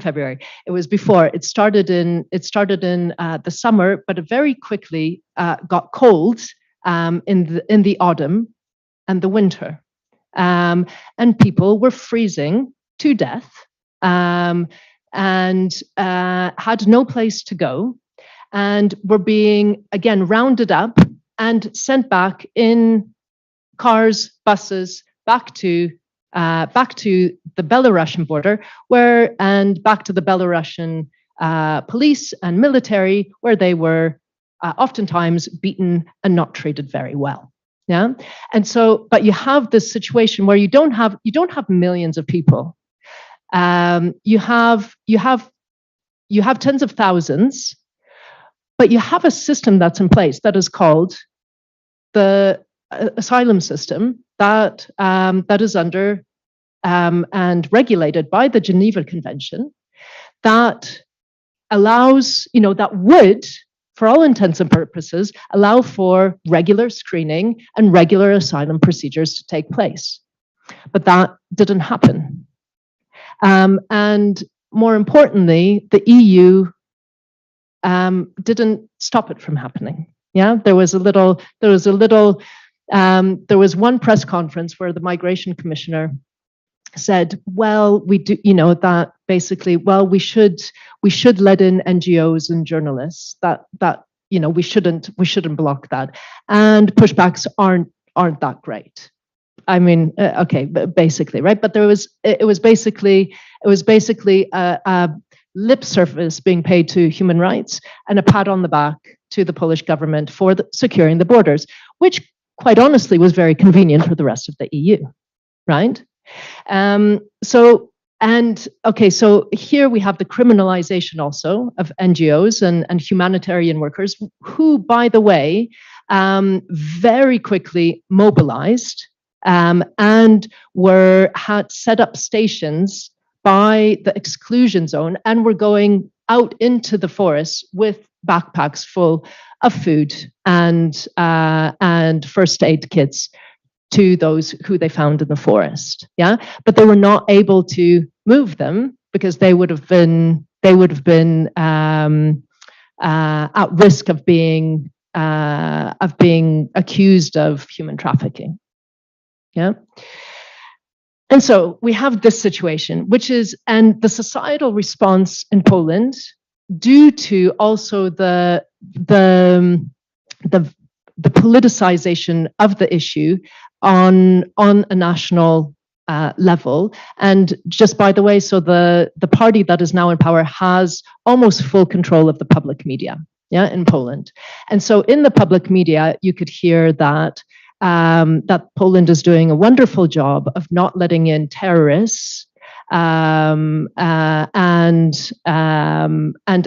February. It was before. It started in the summer, but it very quickly got cold in the autumn and the winter, and people were freezing to death, and had no place to go, and were being again rounded up and sent back in cars, buses, back to the Belarusian border, and back to the Belarusian police and military, where they were oftentimes beaten and not treated very well. Yeah, and so, but you have this situation where you don't have millions of people. You have tens of thousands, but you have a system that's in place that is called the asylum system that is under and regulated by the Geneva Convention, that allows, that would, for all intents and purposes, allow for regular screening and regular asylum procedures to take place. But that didn't happen. And more importantly, the EU didn't stop it from happening. Yeah, there was one press conference where the migration commissioner said, well, we do, that basically, well, we should let in NGOs and journalists, that we shouldn't block that, and pushbacks aren't that great. I mean, okay, basically, right? But it was basically a lip service being paid to human rights and a pat on the back to the Polish government for securing the borders, which quite honestly was very convenient for the rest of the EU, right? So here we have the criminalization also of NGOs and humanitarian workers, who, by the way, very quickly mobilized and had set up stations by the exclusion zone, and were going out into the forest with backpacks full of food and first aid kits to those who they found in the forest. Yeah, but they were not able to move them because they would have been at risk of being accused of human trafficking. Yeah. And so we have this situation, and the societal response in Poland, due to also the politicization of the issue on a national level. And just by the way, so the party that is now in power has almost full control of the public media, yeah, in Poland. And so in the public media, you could hear that Poland is doing a wonderful job of not letting in terrorists and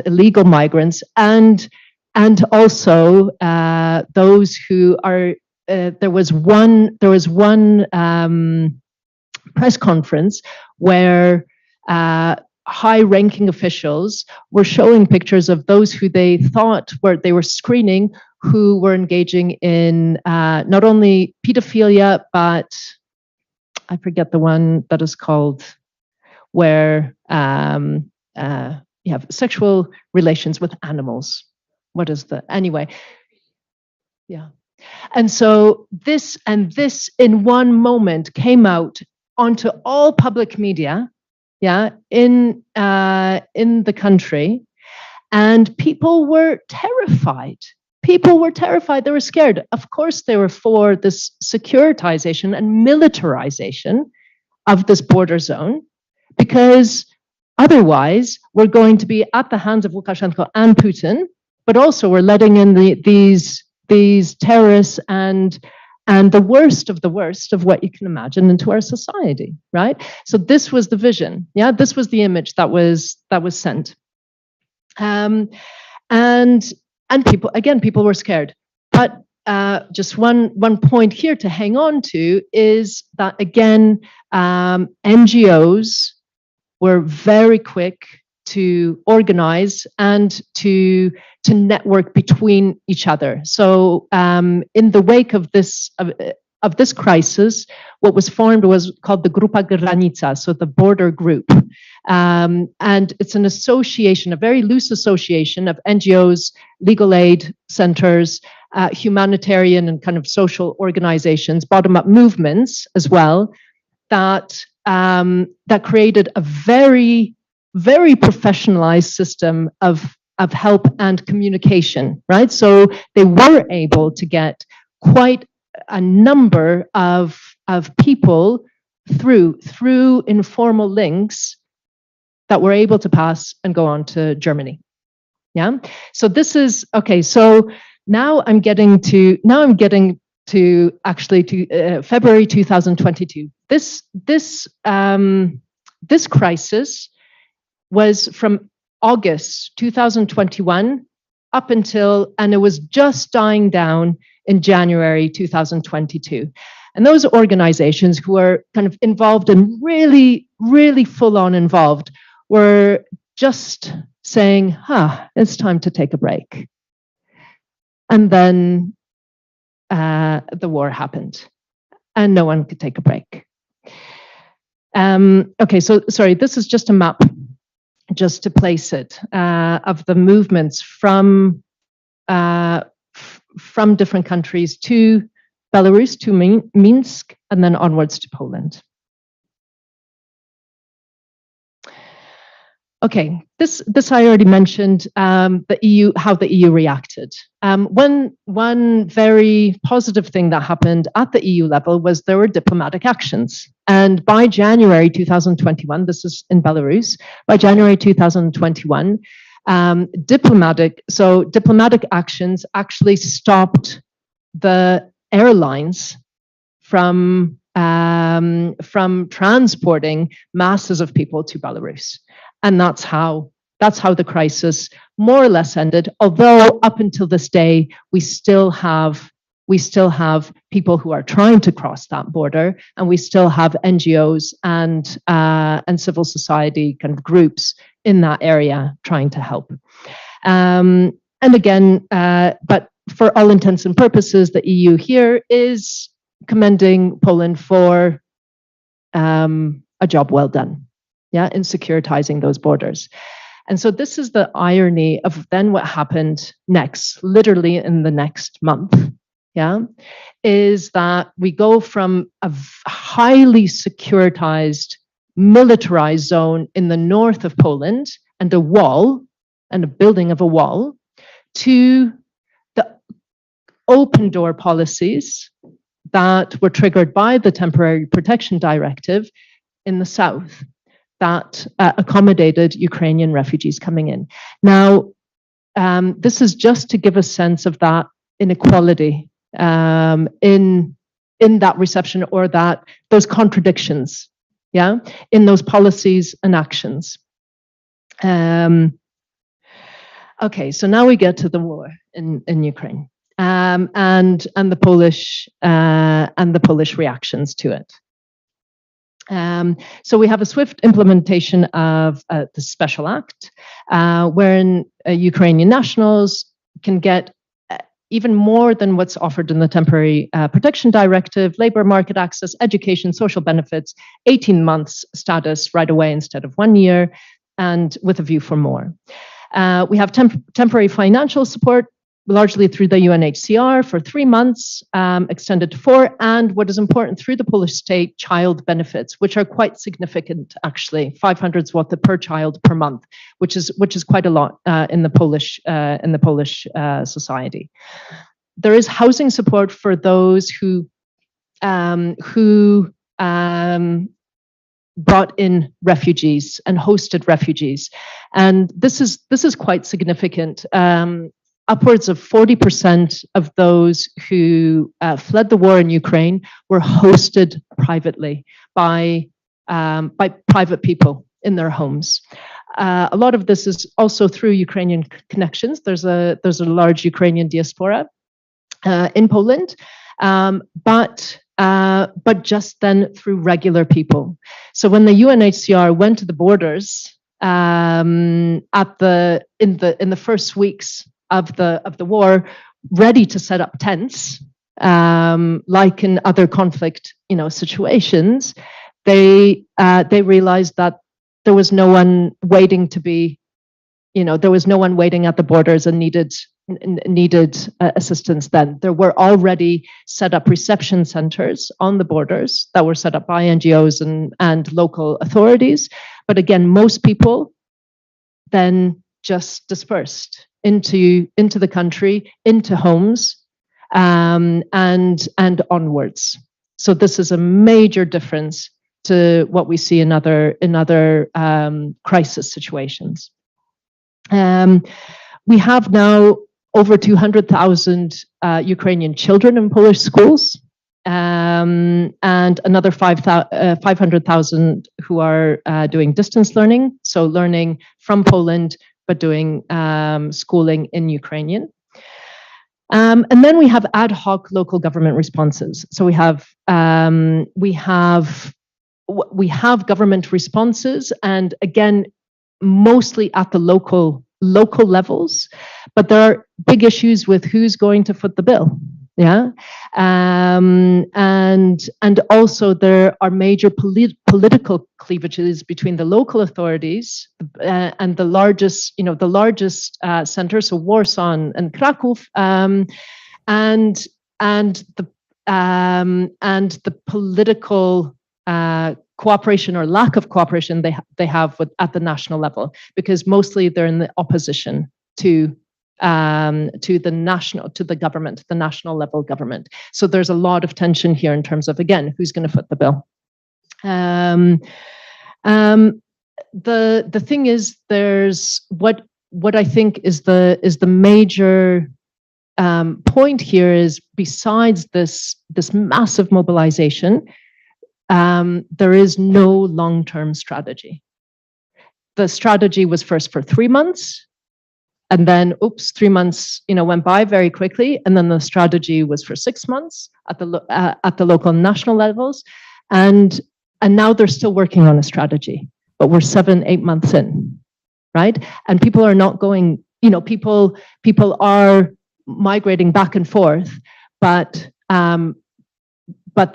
illegal migrants, and also those who are. There was one press conference where high-ranking officials were showing pictures of those who they thought they were screening, who were engaging in not only pedophilia, but I forget the one that is called, where you have sexual relations with animals. What is anyway? Yeah. And so this in one moment came out onto all public media, yeah, in the country, and people were terrified. People were terrified. They were scared. Of course, they were for this securitization and militarization of this border zone, because otherwise we're going to be at the hands of Lukashenko and Putin, but also we're letting in these terrorists and and the worst of what you can imagine into our society, right? So this was the vision, yeah, this was the image that was sent. And people were scared. But just one point here to hang on to is that, again, NGOs were very quick to organize and to network between each other. So in the wake of this crisis, what was formed was called the Grupa Granica, so the border group. And it's an association, a very loose association of NGOs, legal aid centers, humanitarian and kind of social organizations, bottom-up movements as well, that created a very, very professionalized system of help and communication, right? So they were able to get quite a number of people through informal links that were able to pass and go on to Germany. Yeah. So this is okay. So now I'm getting to February 2022. This crisis was from August 2021 up until, and it was just dying down in January 2022. And those organizations who are kind of involved and really, really full on involved were just saying, it's time to take a break. And then the war happened and no one could take a break. Okay, so sorry, this is just a map, just to place it, of the movements from different countries to Belarus, to Minsk, and then onwards to Poland. Okay, this I already mentioned, the EU, how the EU reacted. One very positive thing that happened at the EU level was there were diplomatic actions. And by January 2021, this is in Belarus, by January 2021, diplomatic actions actually stopped the airlines from transporting masses of people to Belarus. And that's how the crisis more or less ended. Although up until this day, we still have people who are trying to cross that border, and we still have NGOs and civil society kind of groups in that area trying to help. And again, but for all intents and purposes, the EU here is commending Poland for a job well done. Yeah, in securitizing those borders. And so this is the irony of then what happened next, literally in the next month, yeah, is that we go from a highly securitized, militarized zone in the north of Poland and a wall, and a building of a wall, to the open door policies that were triggered by the Temporary Protection Directive in the south, that accommodated Ukrainian refugees coming in. Now, this is just to give a sense of that inequality in that reception, or those contradictions, yeah, in those policies and actions. Okay, so now we get to the war in Ukraine and the Polish reactions to it. So we have a swift implementation of the Special Act, wherein Ukrainian nationals can get even more than what's offered in the Temporary Protection Directive: labor market access, education, social benefits, 18 months status right away instead of 1 year, and with a view for more. We have temporary financial support, largely through the UNHCR, for 3 months, extended to 4, and what is important, through the Polish state, child benefits, which are quite significant, actually, 500 zloty per child per month, which is quite a lot in the Polish society. There is housing support for those who brought in refugees and hosted refugees, and this is quite significant. upwards of 40% of those who fled the war in Ukraine were hosted privately by private people in their homes. A lot of this is also through Ukrainian connections. There's a large Ukrainian diaspora in Poland, but just then through regular people. So when the UNHCR went to the borders in the first weeks of the war, ready to set up tents, like in other conflict, situations, they realized that there was no one waiting to be, there was no one waiting at the borders and needed assistance then. There were already set up reception centers on the borders that were set up by NGOs and local authorities. But again, most people then just dispersed into the country, into homes, and onwards. So this is a major difference to what we see in other crisis situations. We have now over 200,000 Ukrainian children in Polish schools, and another 500,000 who are doing distance learning, so learning from Poland but doing schooling in Ukrainian. And then we have ad hoc local government responses. So we have government responses, and again, mostly at the local levels, but there are big issues with who's going to foot the bill. Yeah, and also there are major political cleavages between the local authorities and the largest centers, so Warsaw and Kraków, and the political cooperation or lack of cooperation they have at the national level, because mostly they're in the opposition to the government, the national level government. So there's a lot of tension here in terms of, again, who's going to foot the bill. The thing is, there's what I think is the major point here is, besides this massive mobilization, there is no long-term strategy. The strategy was first for 3 months, and then, 3 months, went by very quickly, and then the strategy was for 6 months at the local and national levels, and now they're still working on a strategy, but we're 7-8 months in, right? And people are not going. People are migrating back and forth, but the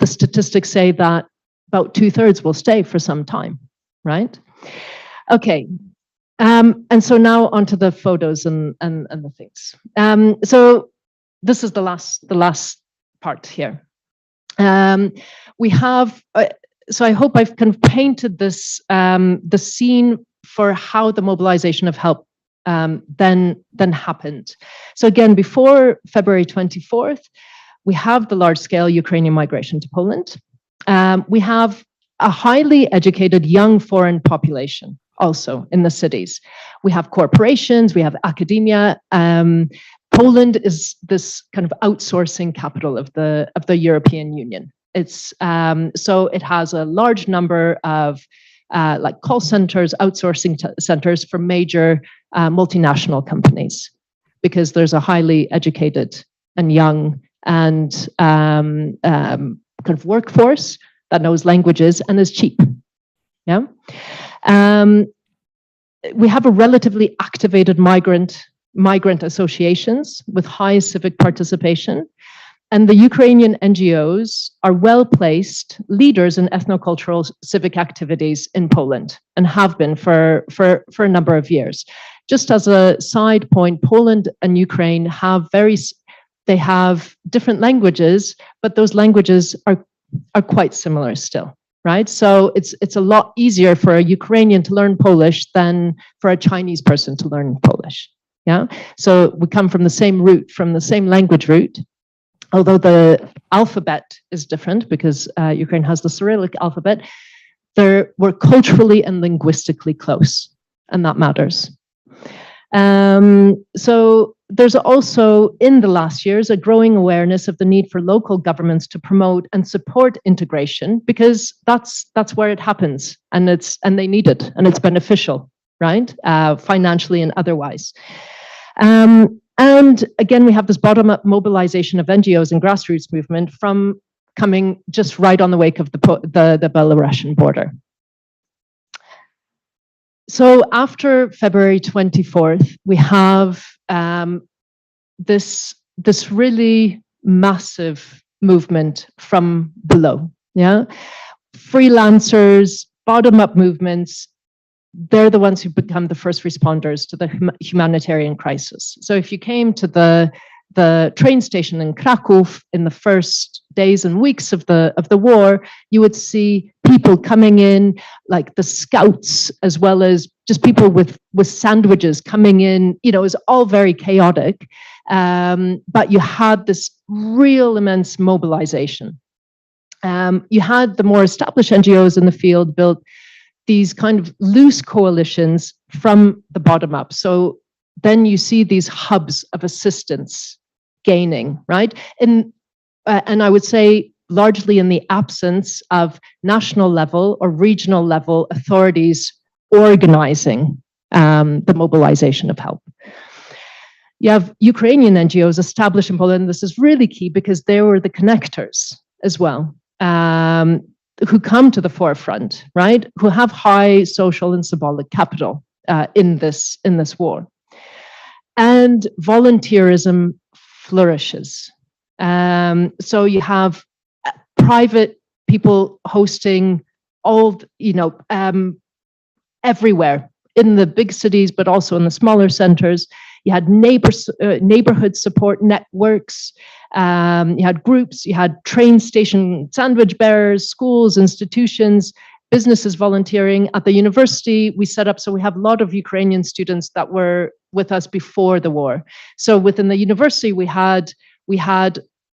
statistics say that about 2/3 will stay for some time, right? Okay. And so now onto the photos and the things. So this is the last part here. We have, so I hope I've kind of painted this, the scene for how the mobilization of help then happened. So again, before February 24th, we have the large-scale Ukrainian migration to Poland. We have a highly educated young foreign population also in the cities. We have corporations, we have academia. Poland is this kind of outsourcing capital of the European Union. It's so it has a large number of like call centers, outsourcing centers for major multinational companies, because there's a highly educated and young and kind of workforce that knows languages and is cheap. Yeah. We have a relatively activated migrant associations with high civic participation, and the Ukrainian NGOs are well-placed leaders in ethnocultural civic activities in Poland, and have been for a number of years. Just as a side point, Poland and Ukraine have they have different languages, but those languages are quite similar still. Right, so it's a lot easier for a Ukrainian to learn Polish than for a Chinese person to learn Polish. Yeah, so we come from the same root, from the same language root, although the alphabet is different because Ukraine has the Cyrillic alphabet. We're culturally and linguistically close, and that matters. So there's also, in the last years, a growing awareness of the need for local governments to promote and support integration, because that's where it happens, and they need it, and it's beneficial, right? Financially and otherwise. And again, we have this bottom-up mobilization of NGOs and grassroots movement from coming just right on the wake of the Belarusian border. So after February 24th, we have this really massive movement from below. Yeah, freelancers, bottom-up movements. They're the ones who become the first responders to the humanitarian crisis. So if you came to the train station in Krakow in the first days and weeks of the war, you would see people coming in, like the scouts, as well as just people with sandwiches coming in. You know, it was all very chaotic, but you had this real immense mobilization. You had the more established NGOs in the field built these kind of loose coalitions from the bottom up. So then you see these hubs of assistance gaining, right? And I would say largely in the absence of national level or regional level authorities organizing the mobilization of help. You have Ukrainian NGOs established in Poland. This is really key because they were the connectors as well, who come to the forefront, right? Who have high social and symbolic capital in this war. And volunteerism flourishes. So you have private people hosting all, everywhere in the big cities, but also in the smaller centers. You had neighborhood support networks, you had groups, you had train station sandwich bearers, schools, institutions, businesses volunteering. At the university, we set up, so we have a lot of Ukrainian students that were with us before the war. So within the university, we had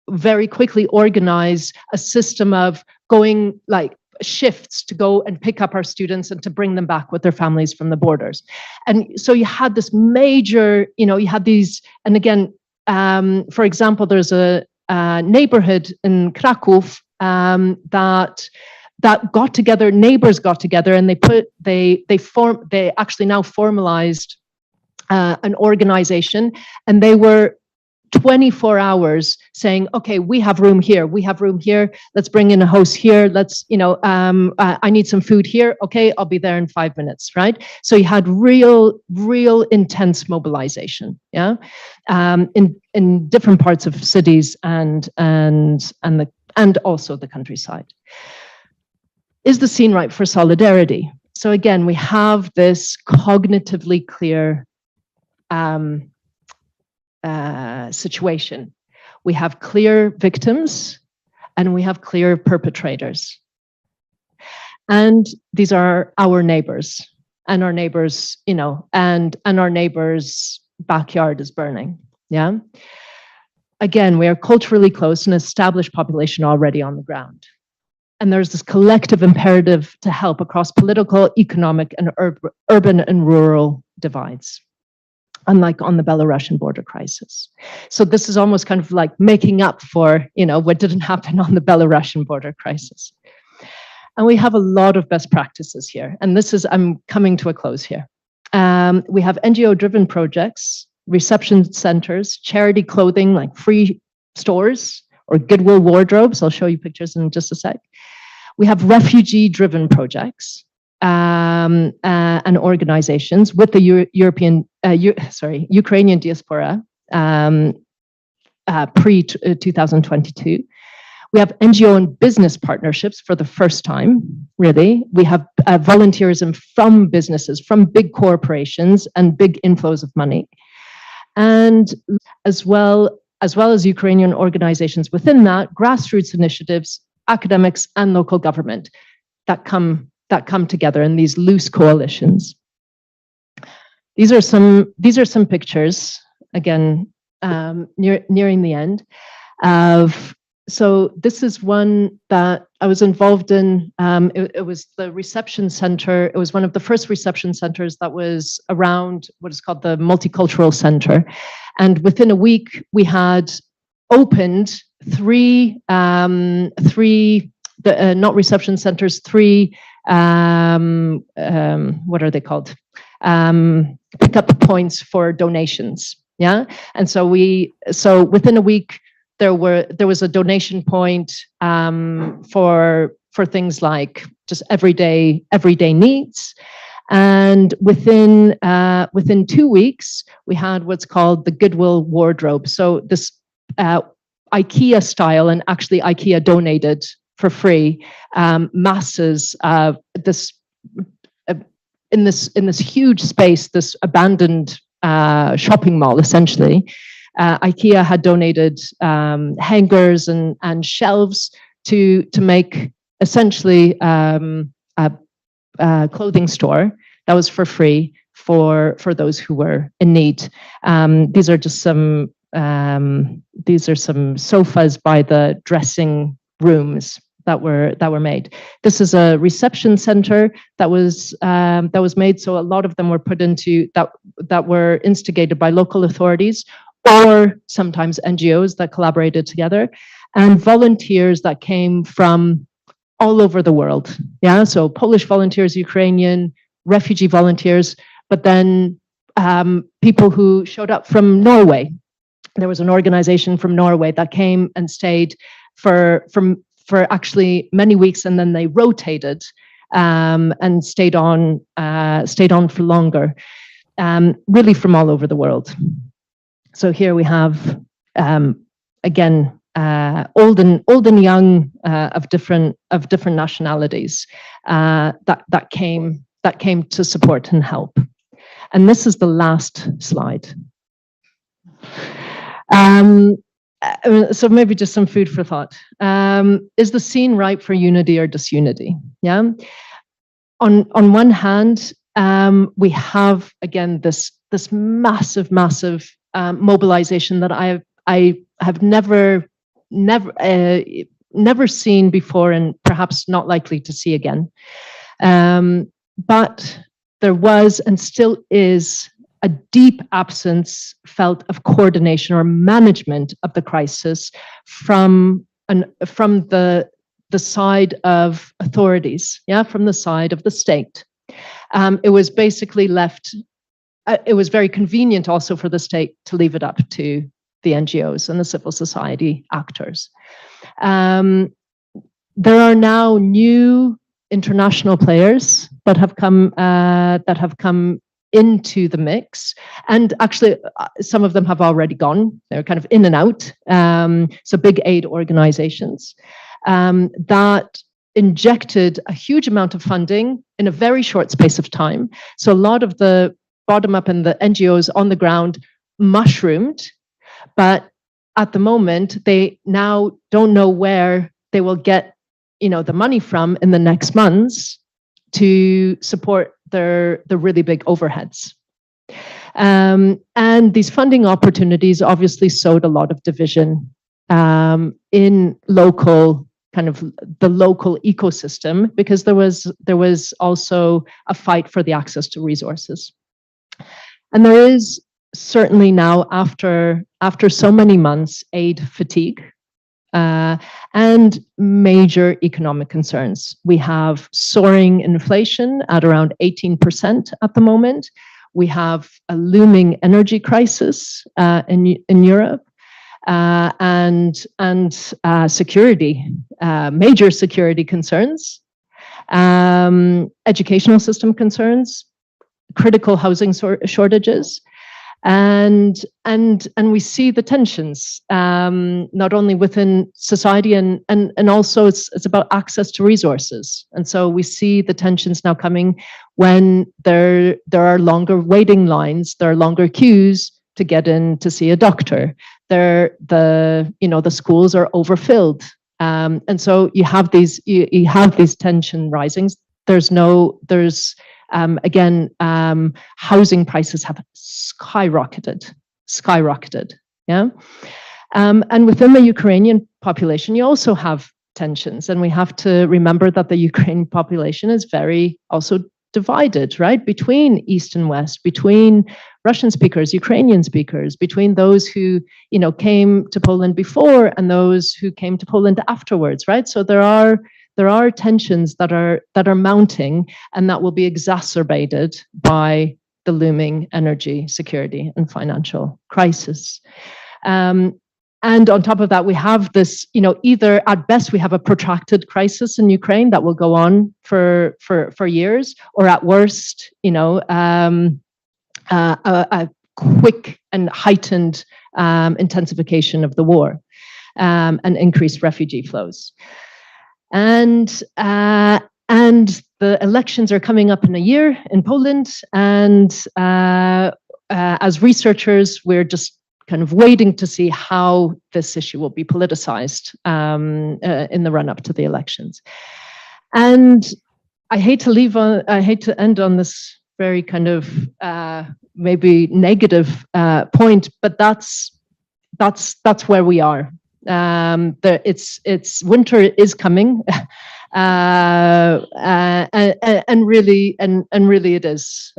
very quickly organized a system of going like shifts to go and pick up our students and to bring them back with their families from the borders. And so you had this major, you had these, and again, for example, there's a neighborhood in Krakow that got together, neighbors got together, and they actually now formalized an organization, and they were 24 hours saying, okay, we have room here, let's bring in a host here, let's, I need some food here, okay, I'll be there in 5 minutes, right? So you had real intense mobilization, yeah, in different parts of cities and also the countryside. Is the scene right for solidarity? So again, we have this cognitively clear situation. We have clear victims and we have clear perpetrators. And these are our neighbors, and our neighbors, and our neighbors' backyard is burning. Yeah. Again, we are culturally close, an established population already on the ground. And there's this collective imperative to help across political, economic, and urban and rural divides, unlike on the Belarusian border crisis. So this is almost kind of like making up for, what didn't happen on the Belarusian border crisis. And we have a lot of best practices here. And I'm coming to a close here. We have NGO-driven projects, reception centers, charity clothing, like free stores, or Goodwill wardrobes. I'll show you pictures in just a sec. We have refugee-driven projects and organizations with the Ukrainian diaspora pre-2022. We have NGO and business partnerships for the first time, really. We have volunteerism from businesses, from big corporations and big inflows of money. And as well as Ukrainian organizations within that, grassroots initiatives, academics, and local government that come together in these loose coalitions. These are some pictures, again, nearing the end, of So this is one that I was involved in. It was the reception center. It was one of the first reception centers that was around what is called the Multicultural Center. And within a week, we had opened three not reception centers, three, what are they called? Pickup points for donations. Yeah. And so within a week, there was a donation point for things like just everyday needs, and within 2 weeks we had what's called the Goodwill Wardrobe. So this IKEA style, and actually IKEA donated for free masses of this in this huge space, this abandoned shopping mall essentially. IKEA had donated hangers and shelves to make essentially a clothing store that was for free for those who were in need. These are some sofas by the dressing rooms that were made. This is a reception center that was made. So a lot of them were put into that were instigated by local authorities, or sometimes NGOs that collaborated together, and volunteers that came from all over the world. Yeah, so Polish volunteers, Ukrainian, refugee volunteers, but then people who showed up from Norway. There was an organization from Norway that came and stayed for actually many weeks, and then they rotated and stayed on for longer, really from all over the world. So here we have, again, old and young of different nationalities that came to support and help. And this is the last slide. So maybe just some food for thought. Is the scene ripe for unity or disunity? Yeah. On one hand, we have again this massive mobilization that I have never seen before, and perhaps not likely to see again. But there was and still is a deep absence felt of coordination or management of the crisis from the side of authorities, yeah, from the side of the state. It was basically left. It was very convenient also for the state to leave it up to the NGOs and the civil society actors. There are now new international players that have come into the mix, and actually some of them have already gone. They're kind of in and out. So big aid organizations that injected a huge amount of funding in a very short space of time. So a lot of the bottom up and the NGOs on the ground mushroomed, but at the moment they now don't know where they will get the money from in the next months to support the really big overheads. And these funding opportunities obviously sowed a lot of division in local, kind of the local ecosystem, because there was also a fight for the access to resources. And there is certainly now, after so many months, aid fatigue and major economic concerns. We have soaring inflation at around 18% at the moment. We have a looming energy crisis in Europe, and security, major security concerns, educational system concerns, critical housing shortages, and we see the tensions not only within society and also it's about access to resources. And so we see the tensions now coming when there are longer waiting lines, there are longer queues to get in to see a doctor. The schools are overfilled, and so you have these tension risings. Housing prices have skyrocketed, yeah. And within the Ukrainian population, you also have tensions, and we have to remember that the Ukrainian population is very also divided, right, between East and West, between Russian speakers, Ukrainian speakers, between those who, you know, came to Poland before and those who came to Poland afterwards, right? So there are tensions that are mounting, and that will be exacerbated by the looming energy security and financial crisis. And on top of that, we have this, you know, either at best we have a protracted crisis in Ukraine that will go on for years, or at worst, you know, a quick and heightened intensification of the war, and increased refugee flows. And the elections are coming up in a year in Poland, and as researchers, we're just kind of waiting to see how this issue will be politicized in the run-up to the elections. And I hate to end on this very kind of maybe negative point, but that's where we are. It's winter is coming, and really it is.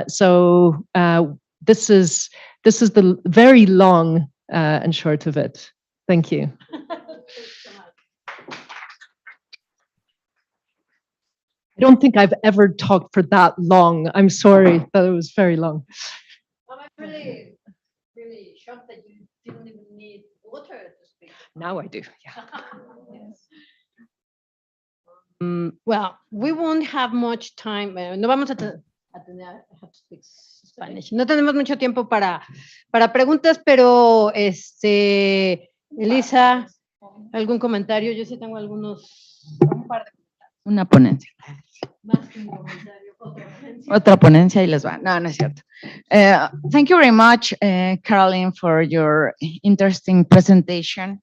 So this is the very long and short of it. Thank you. I don't think I've ever talked for that long. I'm sorry that it was very long. I'm really shocked that you didn't even need water to speak. Now I do, yeah. Yes. Well, we won't have much time. No vamos a tener, I have to speak Spanish. No tenemos mucho tiempo para preguntas, pero Elisa, ¿algún comentario? Yo sí tengo un par de comentarios. Una ponencia. Más que un comentario, otra ponencia y les va. No, no es cierto. Thank you very much, Caroline, for your interesting presentation.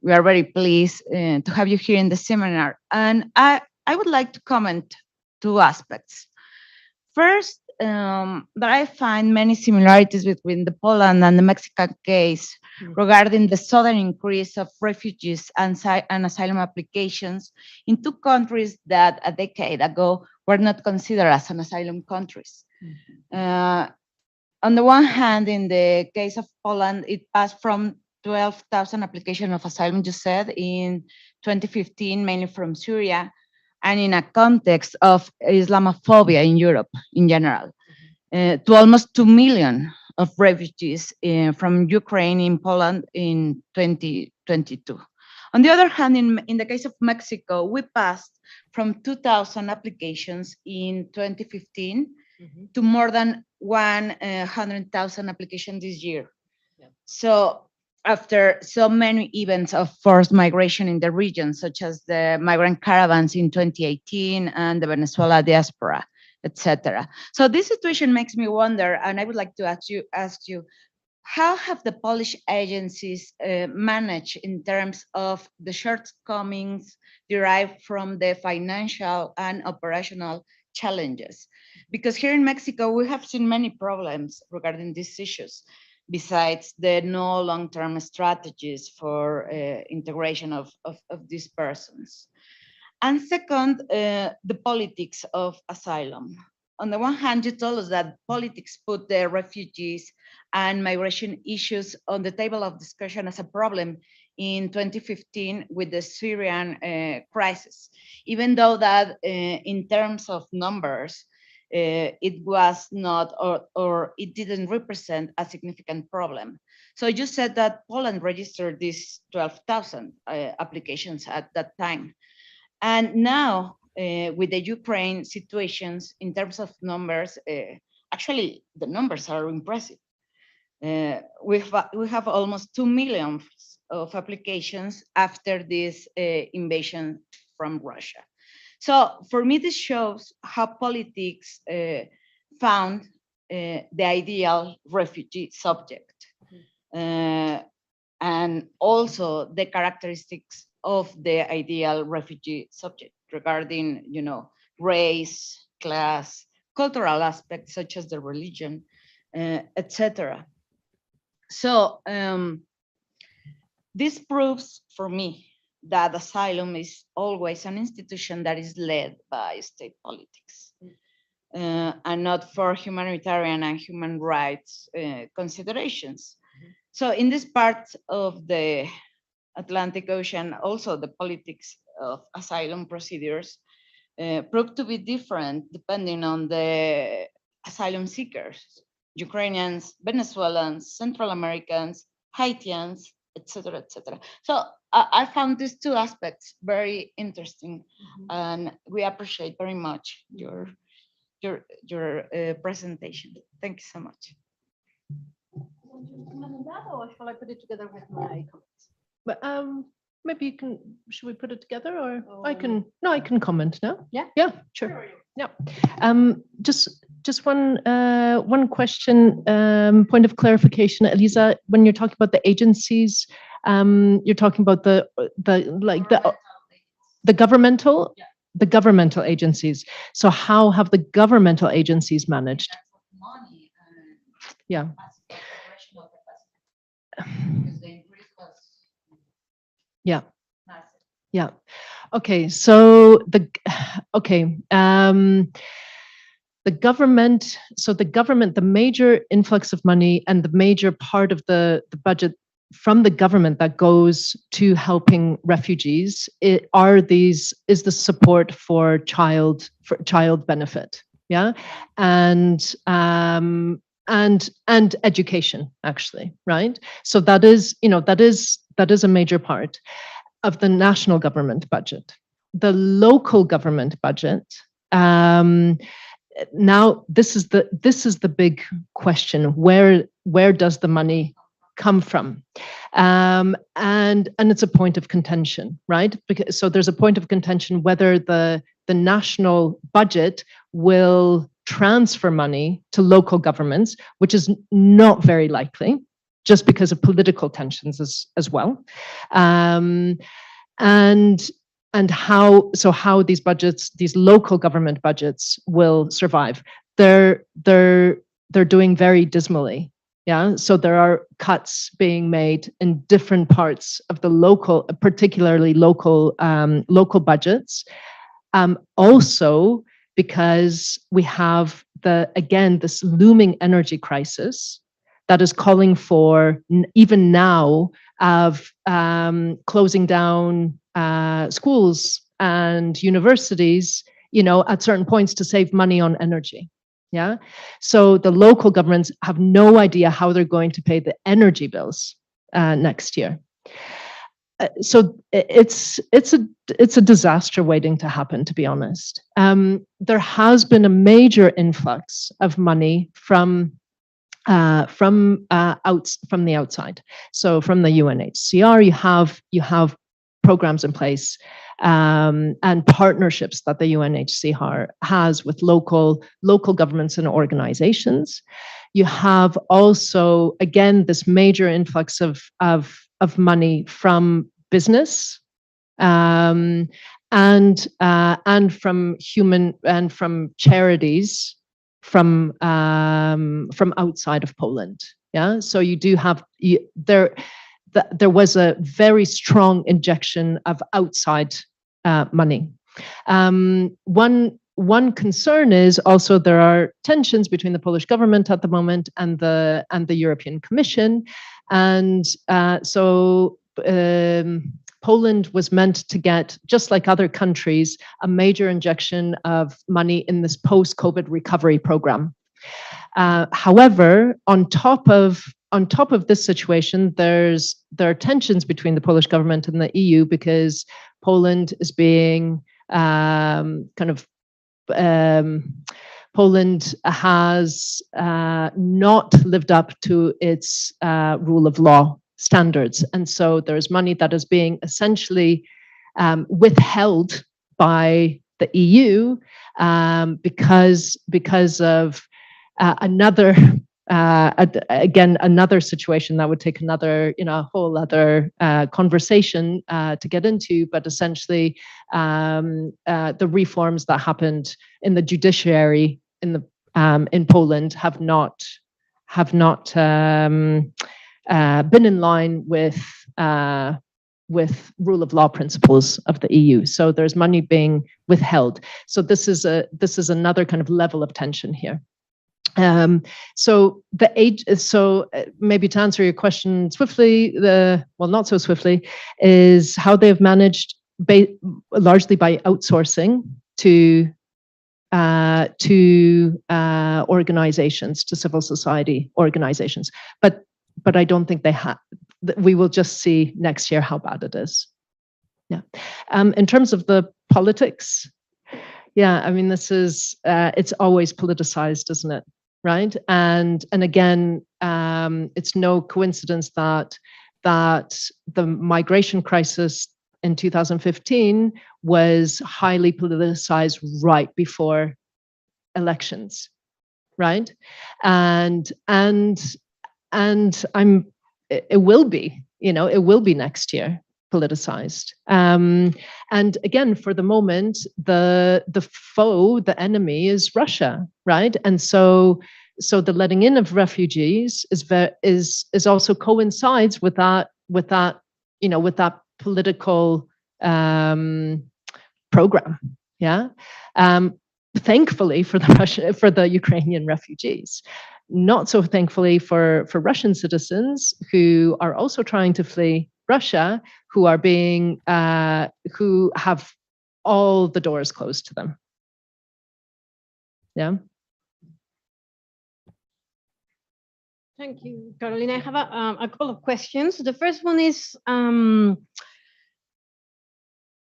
We are very pleased to have you here in the seminar. And I would like to comment two aspects. First, that I find many similarities between the Poland and the Mexican case regarding the sudden increase of refugees and asylum applications in two countries that a decade ago were not considered as an asylum countries. On the one hand, in the case of Poland, it passed from 12,000 applications of asylum, you said, in 2015, mainly from Syria, and in a context of Islamophobia in Europe in general, to almost 2 million of refugees from Ukraine in Poland in 2022. On the other hand, in the case of Mexico, we passed from 2,000 applications in 2015 to more than 100,000 applications this year. Yeah. So after so many events of forced migration in the region, such as the migrant caravans in 2018 and the Venezuela diaspora, etc. So this situation makes me wonder, and I would like to ask you, how have the Polish agencies managed in terms of the shortcomings derived from the financial and operational challenges? Because here in Mexico, we have seen many problems regarding these issues, besides the no long-term strategies for integration of these persons. And second, the politics of asylum. On the one hand, you told us that politics put the refugees and migration issues on the table of discussion as a problem in 2015 with the Syrian crisis, even though that in terms of numbers, it was not, or it didn't represent a significant problem. So you said that Poland registered these 12,000 applications at that time. And now with the Ukraine situations, in terms of numbers, actually the numbers are impressive. We have almost 2 million of applications after this invasion from Russia. So for me, this shows how politics found the ideal refugee subject, and also the characteristics of the ideal refugee subject regarding, you know, race, class, cultural aspects such as the religion, etc. So This proves for me that asylum is always an institution that is led by state politics and not for humanitarian and human rights considerations. So in this part of the Atlantic Ocean, also the politics of asylum procedures proved to be different depending on the asylum seekers, Ukrainians, Venezuelans, Central Americans, Haitians, etc., etc. So I found these two aspects very interesting, and we appreciate very much your presentation. Thank you so much. Or shall I put it together with my comments? But maybe you can. Should we put it together, or I can? No, I can comment now. Yeah. Yeah. Sure. Yeah. Just one question. Point of clarification, Elisa. When you're talking about the agencies, you're talking about the governmental. Yeah. The governmental agencies. So how have the governmental agencies managed? Money Yeah. Yeah. Yeah. Okay. So the government. So the government, the major influx of money and the major part of the budget from the government that goes to helping refugees is the support for child benefit, yeah, and education, actually, right? So that is a major part of the national government budget. The local government budget. Now this is the big question: where does the money come from? And it's a point of contention, right? So there's a point of contention whether the national budget will transfer money to local governments, which is not very likely, just because of political tensions as well. And how these local government budgets will survive. They're doing very dismally. Yeah, so there are cuts being made in different parts of the local, particularly local budgets. Also, because we have this looming energy crisis that is calling for even now of closing down schools and universities, at certain points to save money on energy. Yeah. So the local governments have no idea how they're going to pay the energy bills next year. So it's a disaster waiting to happen, to be honest. There has been a major influx of money from the outside. So from the UNHCR, you have programs in place and partnerships that the UNHCR has with local governments and organizations. You have also, again, this major influx of money from business and from charities from outside of Poland. Yeah, so you do have there was a very strong injection of outside money. One concern is also there are tensions between the Polish government at the moment and the European Commission, and so Poland was meant to get, just like other countries, a major injection of money in this post-COVID recovery program. However, on top of this situation, there are tensions between the Polish government and the EU because Poland is being Poland has not lived up to its rule of law standards, and so there's money that is being essentially withheld by the EU because of another situation that would take another whole other conversation to get into, but essentially the reforms that happened in the judiciary in Poland have not been in line with with rule of law principles of the EU. So there's money being withheld. So this is another kind of level of tension here. So maybe to answer your question swiftly, well, not so swiftly, is how they've managed largely by outsourcing to organizations, to civil society organizations. But I don't think they have. We will just see next year how bad it is. Yeah. In terms of the politics, yeah, I mean, this is, it's always politicized, isn't it? Right. And again, it's no coincidence that the migration crisis in 2015 was highly politicized right before elections. Right. And it will be, it will be next year politicized. And again, for the moment, the foe, the enemy is Russia, right? And so the letting in of refugees is also coincides with that political program. Yeah. Thankfully for the Ukrainian refugees. Not so thankfully for Russian citizens who are also trying to flee Russia, who have all the doors closed to them. Yeah. Thank you, Carolina. I have a couple of questions. The first one is almost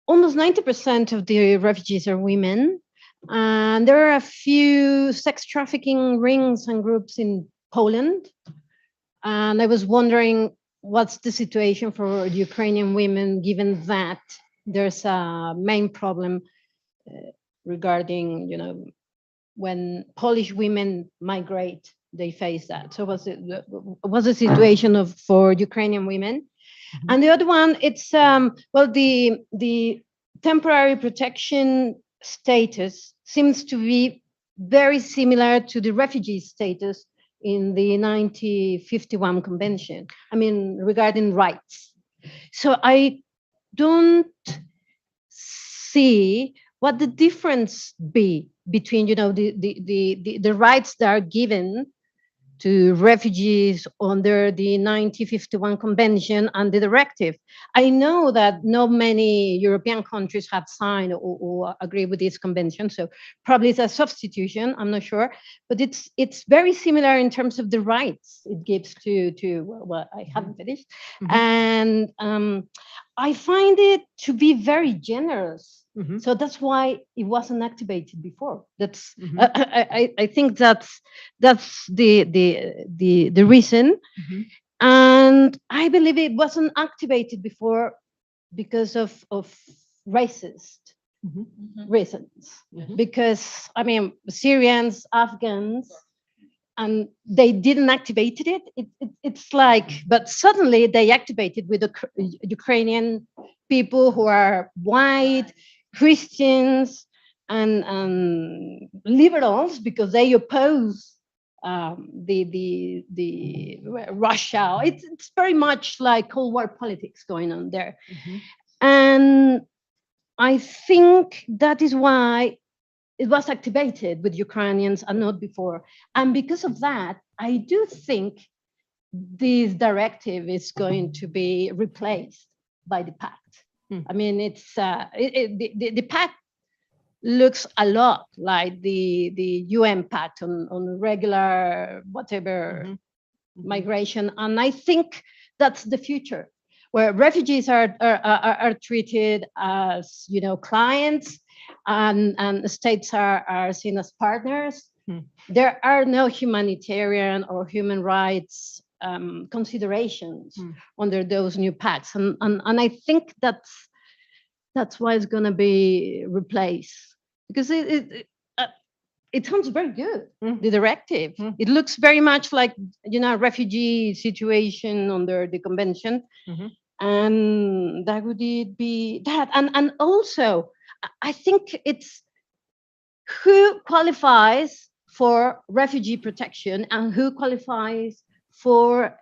90% of the refugees are women. And there are a few sex trafficking rings and groups in Poland. And I was wondering, what's the situation for Ukrainian women, given that there's a main problem regarding, when Polish women migrate, they face that. So what's the situation for Ukrainian women? Mm-hmm. And the other one, it's, the temporary protection status seems to be very similar to the refugee status in the 1951 convention. I mean, regarding rights. So I don't see what the difference be between, the rights that are given to refugees under the 1951 convention and the directive. I know that not many European countries have signed or agree with this convention, so probably it's a substitution, I'm not sure, but it's very similar in terms of the rights it gives well, I haven't finished. Mm-hmm. And I find it to be very generous. Mm-hmm. So that's why it wasn't activated before. That's I think that's the reason, and I believe it wasn't activated before because of racist reasons. Because I mean, Syrians, Afghans, and they didn't activate it. It's like, but suddenly they activated with the Ukrainian people who are white, Christians, and liberals, because they oppose the Russia. It's very much like Cold War politics going on there. And I think that is why it was activated with Ukrainians and not before. And because of that, I do think this directive is going to be replaced by the pact. I mean, it's the pact looks a lot like the UN pact on regular whatever migration, and I think that's the future, where refugees are treated as clients, and states are seen as partners. There are no humanitarian or human rights considerations under those new pacts, and I think that's why it's going to be replaced, because it sounds very good. The directive, it looks very much like refugee situation under the convention, and that would be that, and also I think it's who qualifies for refugee protection and who qualifies for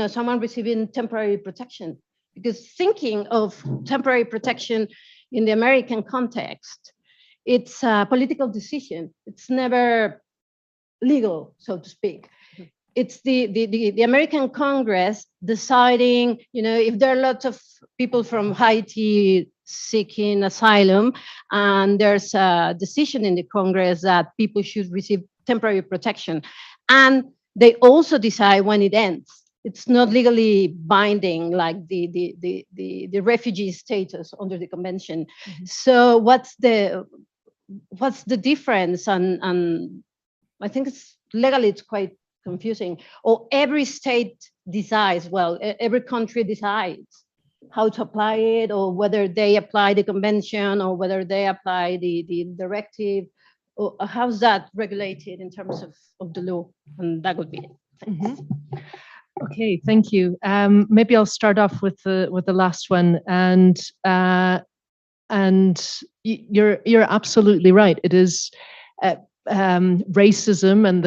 someone receiving temporary protection, because thinking of temporary protection in the American context, it's a political decision. It's never legal, so to speak. It's the American Congress deciding, if there are lots of people from Haiti seeking asylum, and there's a decision in the Congress that people should receive temporary protection. And they also decide when it ends. It's not legally binding like the refugee status under the convention. Mm-hmm. So what's the difference? And I think legally it's quite confusing. Or every state decides, every country decides how to apply it, or whether they apply the convention, or whether they apply the directive. Or how's that regulated in terms of the law? And that would be it. Thanks. Mm-hmm. Okay, thank you. Maybe I'll start off with the last one, and you're absolutely right. It is racism, and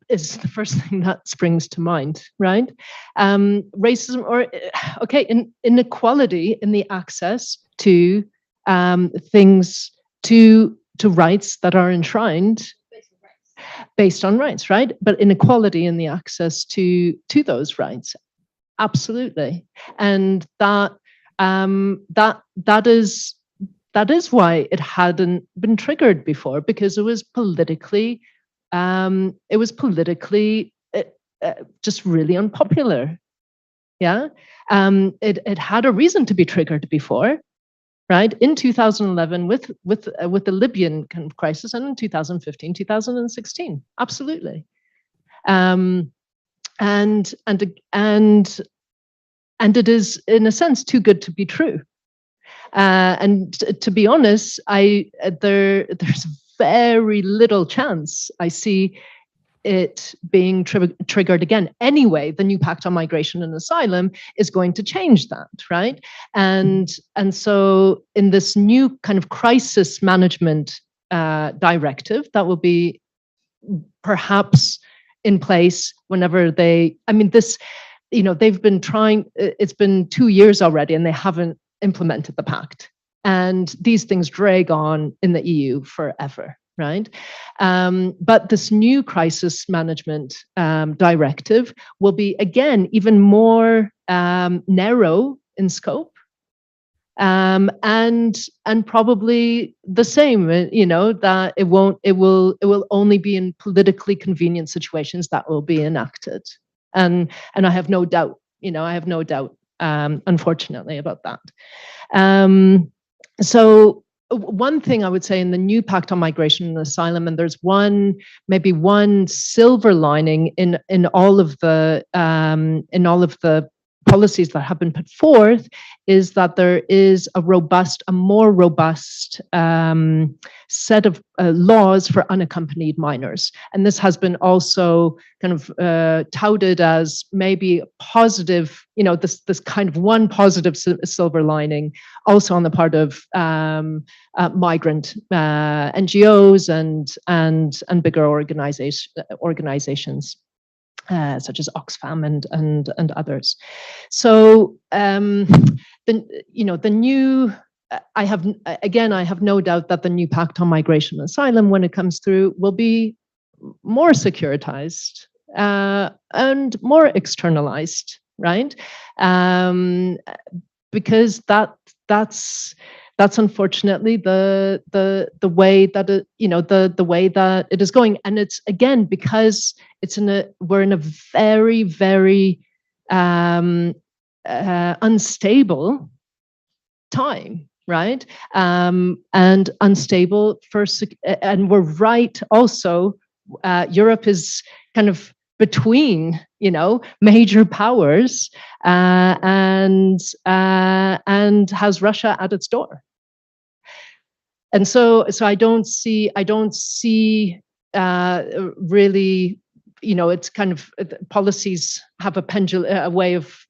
is the first thing that springs to mind, right? Racism, or inequality in the access to things, to rights that are enshrined based on rights, right? But inequality in the access to those rights, absolutely. And that is why it hadn't been triggered before, because it was politically just really unpopular. Yeah, it had a reason to be triggered before. Right, in 2011 with the Libyan kind of crisis, and in 2015, 2016, absolutely, and it is in a sense too good to be true. And to be honest, there's very little chance I see it being triggered again. Anyway, the new Pact on Migration and Asylum is going to change that, right? And so in this new kind of crisis management directive that will be perhaps in place whenever they've been trying, it's been 2 years already and they haven't implemented the pact. And these things drag on in the EU forever. Right, but this new crisis management directive will be again even more narrow in scope, and probably the same. That it will only be in politically convenient situations that will be enacted, and I have no doubt. Unfortunately, about that. So. One thing I would say in the new Pact on Migration and Asylum, and there's maybe one silver lining in all of the policies that have been put forth, is that there is a more robust set of laws for unaccompanied minors, and this has been also kind of touted as maybe positive. This kind of one positive silver lining, also on the part of migrant NGOs and bigger organizations. Such as Oxfam and others. So the new. I have no doubt that the new Pact on Migration and Asylum, when it comes through, will be more securitized and more externalized, right? Because that's unfortunately the way that the way that it is going, and it's again because we're in a very, very unstable time, right? And unstable and we're right also. Europe is kind of between major powers and has Russia at its door. And so I don't see really, it's kind of policies have a way of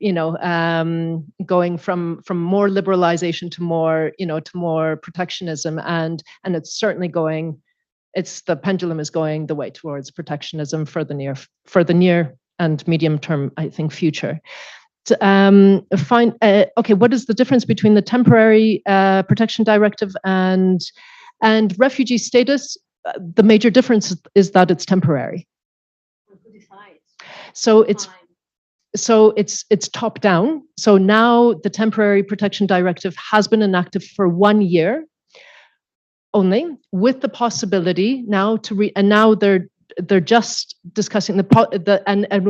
going from more liberalization to more protectionism, and it's certainly going. The pendulum is going the way towards protectionism for the near and medium-term, I think, future. Okay, what is the difference between the temporary protection directive and refugee status? The major difference is that it's temporary. So it's top down. So now the temporary protection directive has been enacted for 1 year only, with the possibility now and now they're just discussing and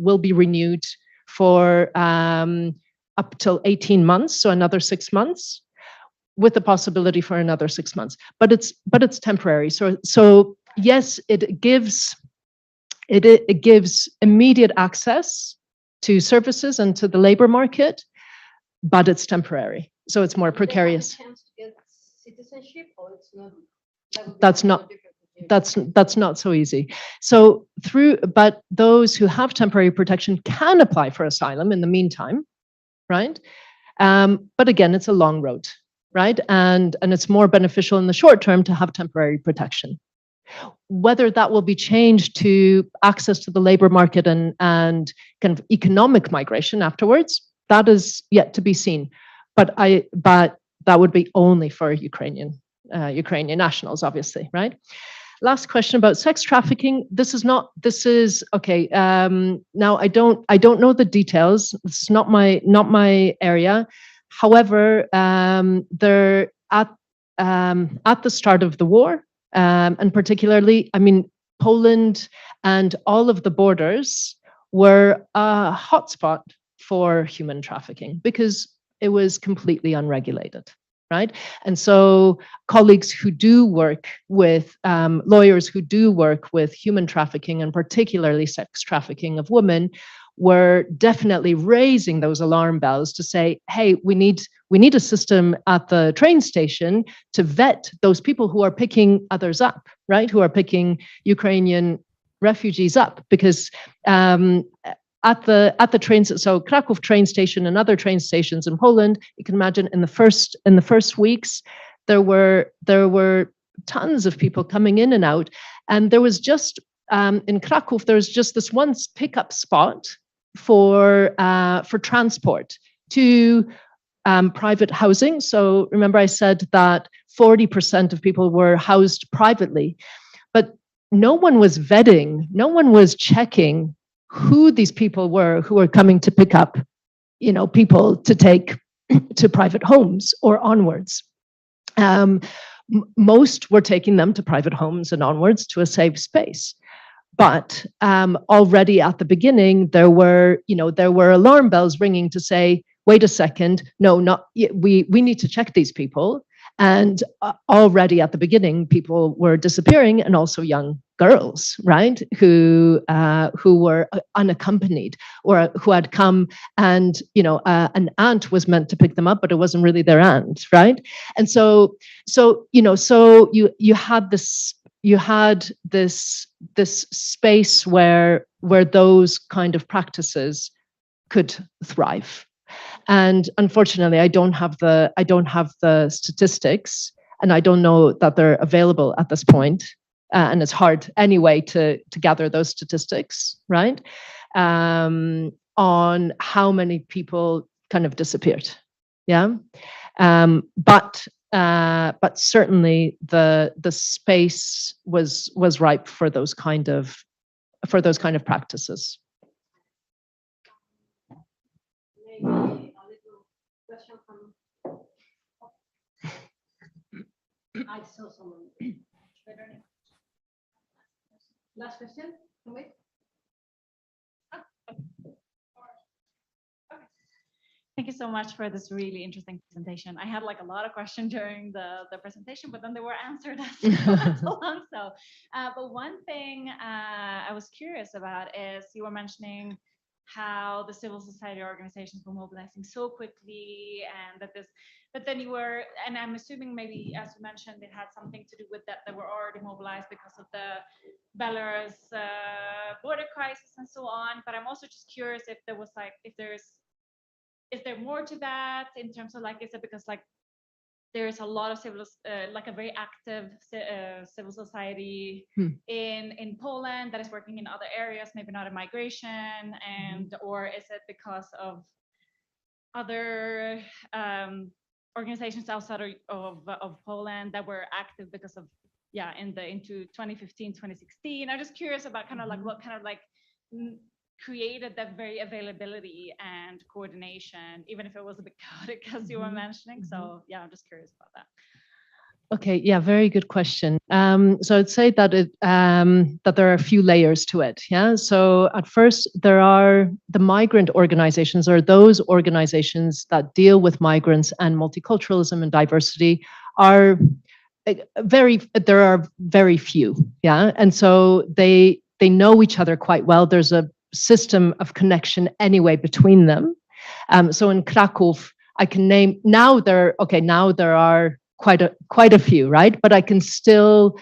will be renewed for up till 18 months, so another 6 months, with the possibility for another 6 months. But it's temporary. So yes, it gives immediate access to services and to the labor market, but it's temporary. So it's more precarious. Citizenship, or it's not? That's not so easy. So but those who have temporary protection can apply for asylum in the meantime, right? But again, it's a long road, right? And it's more beneficial in the short term to have temporary protection. Whether that will be changed to access to the labor market and kind of economic migration afterwards, that is yet to be seen. But that would be only for Ukrainian nationals, obviously, right? Last question about sex trafficking. This is okay. Now I don't know the details. This is not my area. However, they're at the start of the war, and particularly, I mean, Poland and all of the borders were a hotspot for human trafficking because it was completely unregulated, right? And so colleagues who do work with lawyers who do work with human trafficking and particularly sex trafficking of women were definitely raising those alarm bells to say, hey, we need a system at the train station to vet those people who are picking others up, right? Who are picking Ukrainian refugees up, because at the trains, so Kraków train station and other train stations in Poland, you can imagine in the first weeks, there were tons of people coming in and out, and there was just in Kraków, there was just this one pickup spot for transport to private housing. So remember, I said that 40% of people were housed privately, but no one was vetting, no one was checking who these people were who were coming to pick up, people to take to private homes or onwards. Most were taking them to private homes and onwards to a safe space. But already at the beginning, there were alarm bells ringing to say, wait a second, we need to check these people. And already at the beginning, people were disappearing, and also young girls, right, who were unaccompanied, or who had come and an aunt was meant to pick them up, but it wasn't really their aunt, right? And so you had this space where those kind of practices could thrive. And unfortunately, I don't have the statistics, and I don't know that they're available at this point. And it's hard anyway to gather those statistics, right? On how many people kind of disappeared, yeah. But certainly the space was ripe for those kind of practices. Maybe a little question from. I saw someone. Last question. Wait. Thank you so much for this really interesting presentation. I had like a lot of questions during the presentation, but then they were answered as we went along. So, but one thing I was curious about is you were mentioning how the civil society organizations were mobilizing so quickly, and but then you were, and I'm assuming maybe, as you mentioned, it had something to do with that they were already mobilized because of the Belarus border crisis and so on. But I'm also just curious if there was is there more to that in terms of is it because there's a lot of like a very active civil society in Poland that is working in other areas, maybe not in migration, and or is it because of other organizations outside of Poland that were active because of into 2015, 2016? I'm just curious about kind of like what kind of like created that very availability and coordination, even if it was a bit chaotic, as you were mentioning. So yeah, I'm just curious about that. Okay, yeah, very good question. So I'd say that that there are a few layers to it. Yeah. So at first, there are the migrant organizations, or those organizations that deal with migrants and multiculturalism and diversity are there are very few. Yeah. And so they know each other quite well. There's a system of connection anyway between them. So in Krakow, I can name now there are quite a few, right? But I can still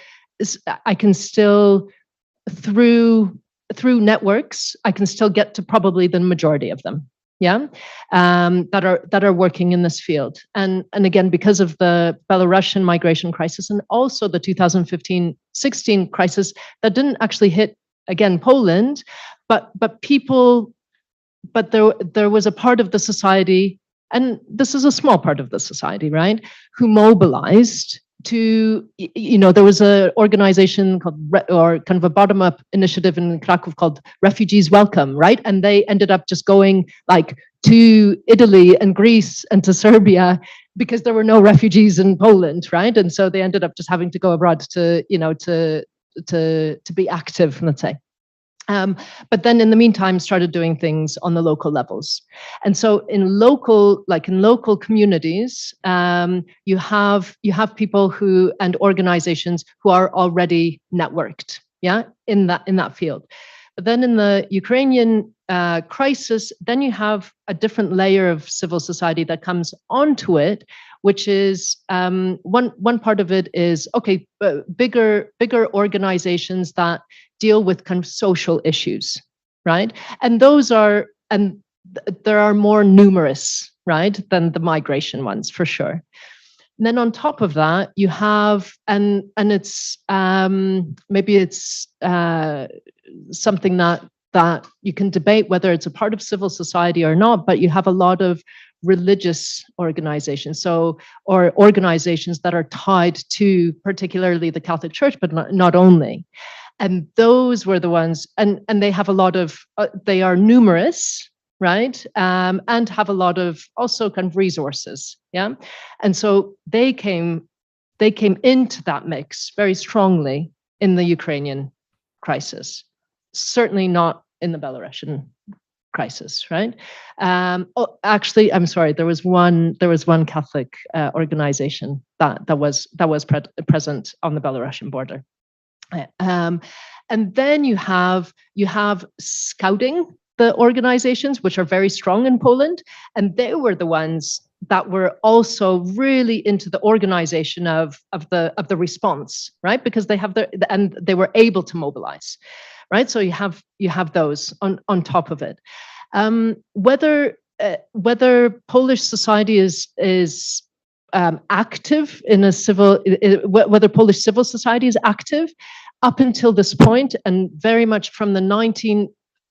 through networks, I can still get to probably the majority of them. Yeah, that are working in this field, and again, because of the Belarusian migration crisis and also the 2015-16 crisis that didn't actually hit again Poland, but there was a part of the society, and this is a small part of the society, right, who mobilized to, there was an organization called, or kind of a bottom-up initiative in Krakow called Refugees Welcome, right? And they ended up just going like to Italy and Greece and to Serbia because there were no refugees in Poland, right? And so they ended up just having to go abroad to be active, let's say. But then in the meantime started doing things on the local levels. And so in local communities, you have people and organizations who are already networked, yeah, in that field. But then in the Ukrainian crisis, then you have a different layer of civil society that comes onto it, which is one part of it is bigger organizations that deal with kind of social issues, right? And there are more numerous, right, than the migration ones, for sure. And then on top of that, you have, and it's maybe it's something that you can debate whether it's a part of civil society or not, but you have a lot of religious organizations, or organizations that are tied to particularly the Catholic Church, but not only. And those were the ones, and they have a lot of, they are numerous, right? And have a lot of also kind of resources, yeah? And so they came into that mix very strongly in the Ukrainian crisis, certainly not in the Belarusian crisis, right? Actually, I'm sorry, there was one Catholic organization that was present on the Belarusian border. And then you have scouting, the organizations, which are very strong in Poland, and they were the ones that were also really into the organization of the response, right? Because they have and they were able to mobilize, right? So you have those on top of it. Whether Polish society is active in a civil, whether Polish civil society is active up until this point, and very much from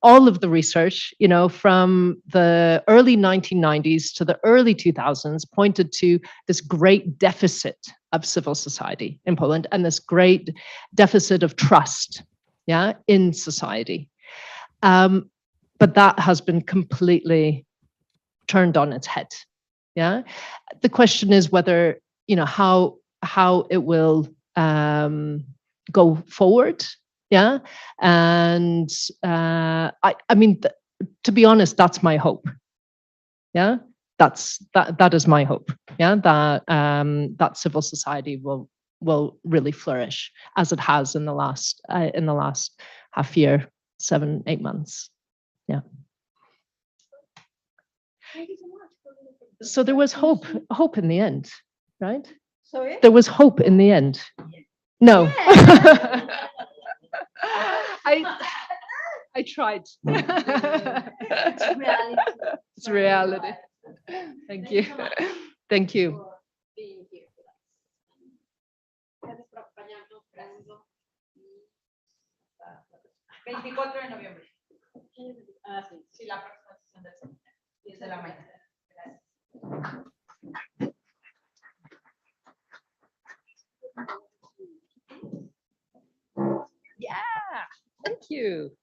all of the research, from the early 1990s to the early 2000s pointed to this great deficit of civil society in Poland and this great deficit of trust, yeah, in society. But that has been completely turned on its head. Yeah. The question is whether, how it will go forward. Yeah. And I mean, to be honest, that's my hope. Yeah. That is my hope. Yeah. That civil society will really flourish as it has in the last half year, 7-8 months. Yeah. Thank you so much. So there was hope in the end, right? Sorry? There was hope in the end. No. Yeah. I tried. It's reality. It's reality. Thank you. Thank you. For being here. 24 de noviembre. Ah, sí. Sí, la próxima sesión del seminario. 10 de la mañana. Gracias. Yeah, thank you.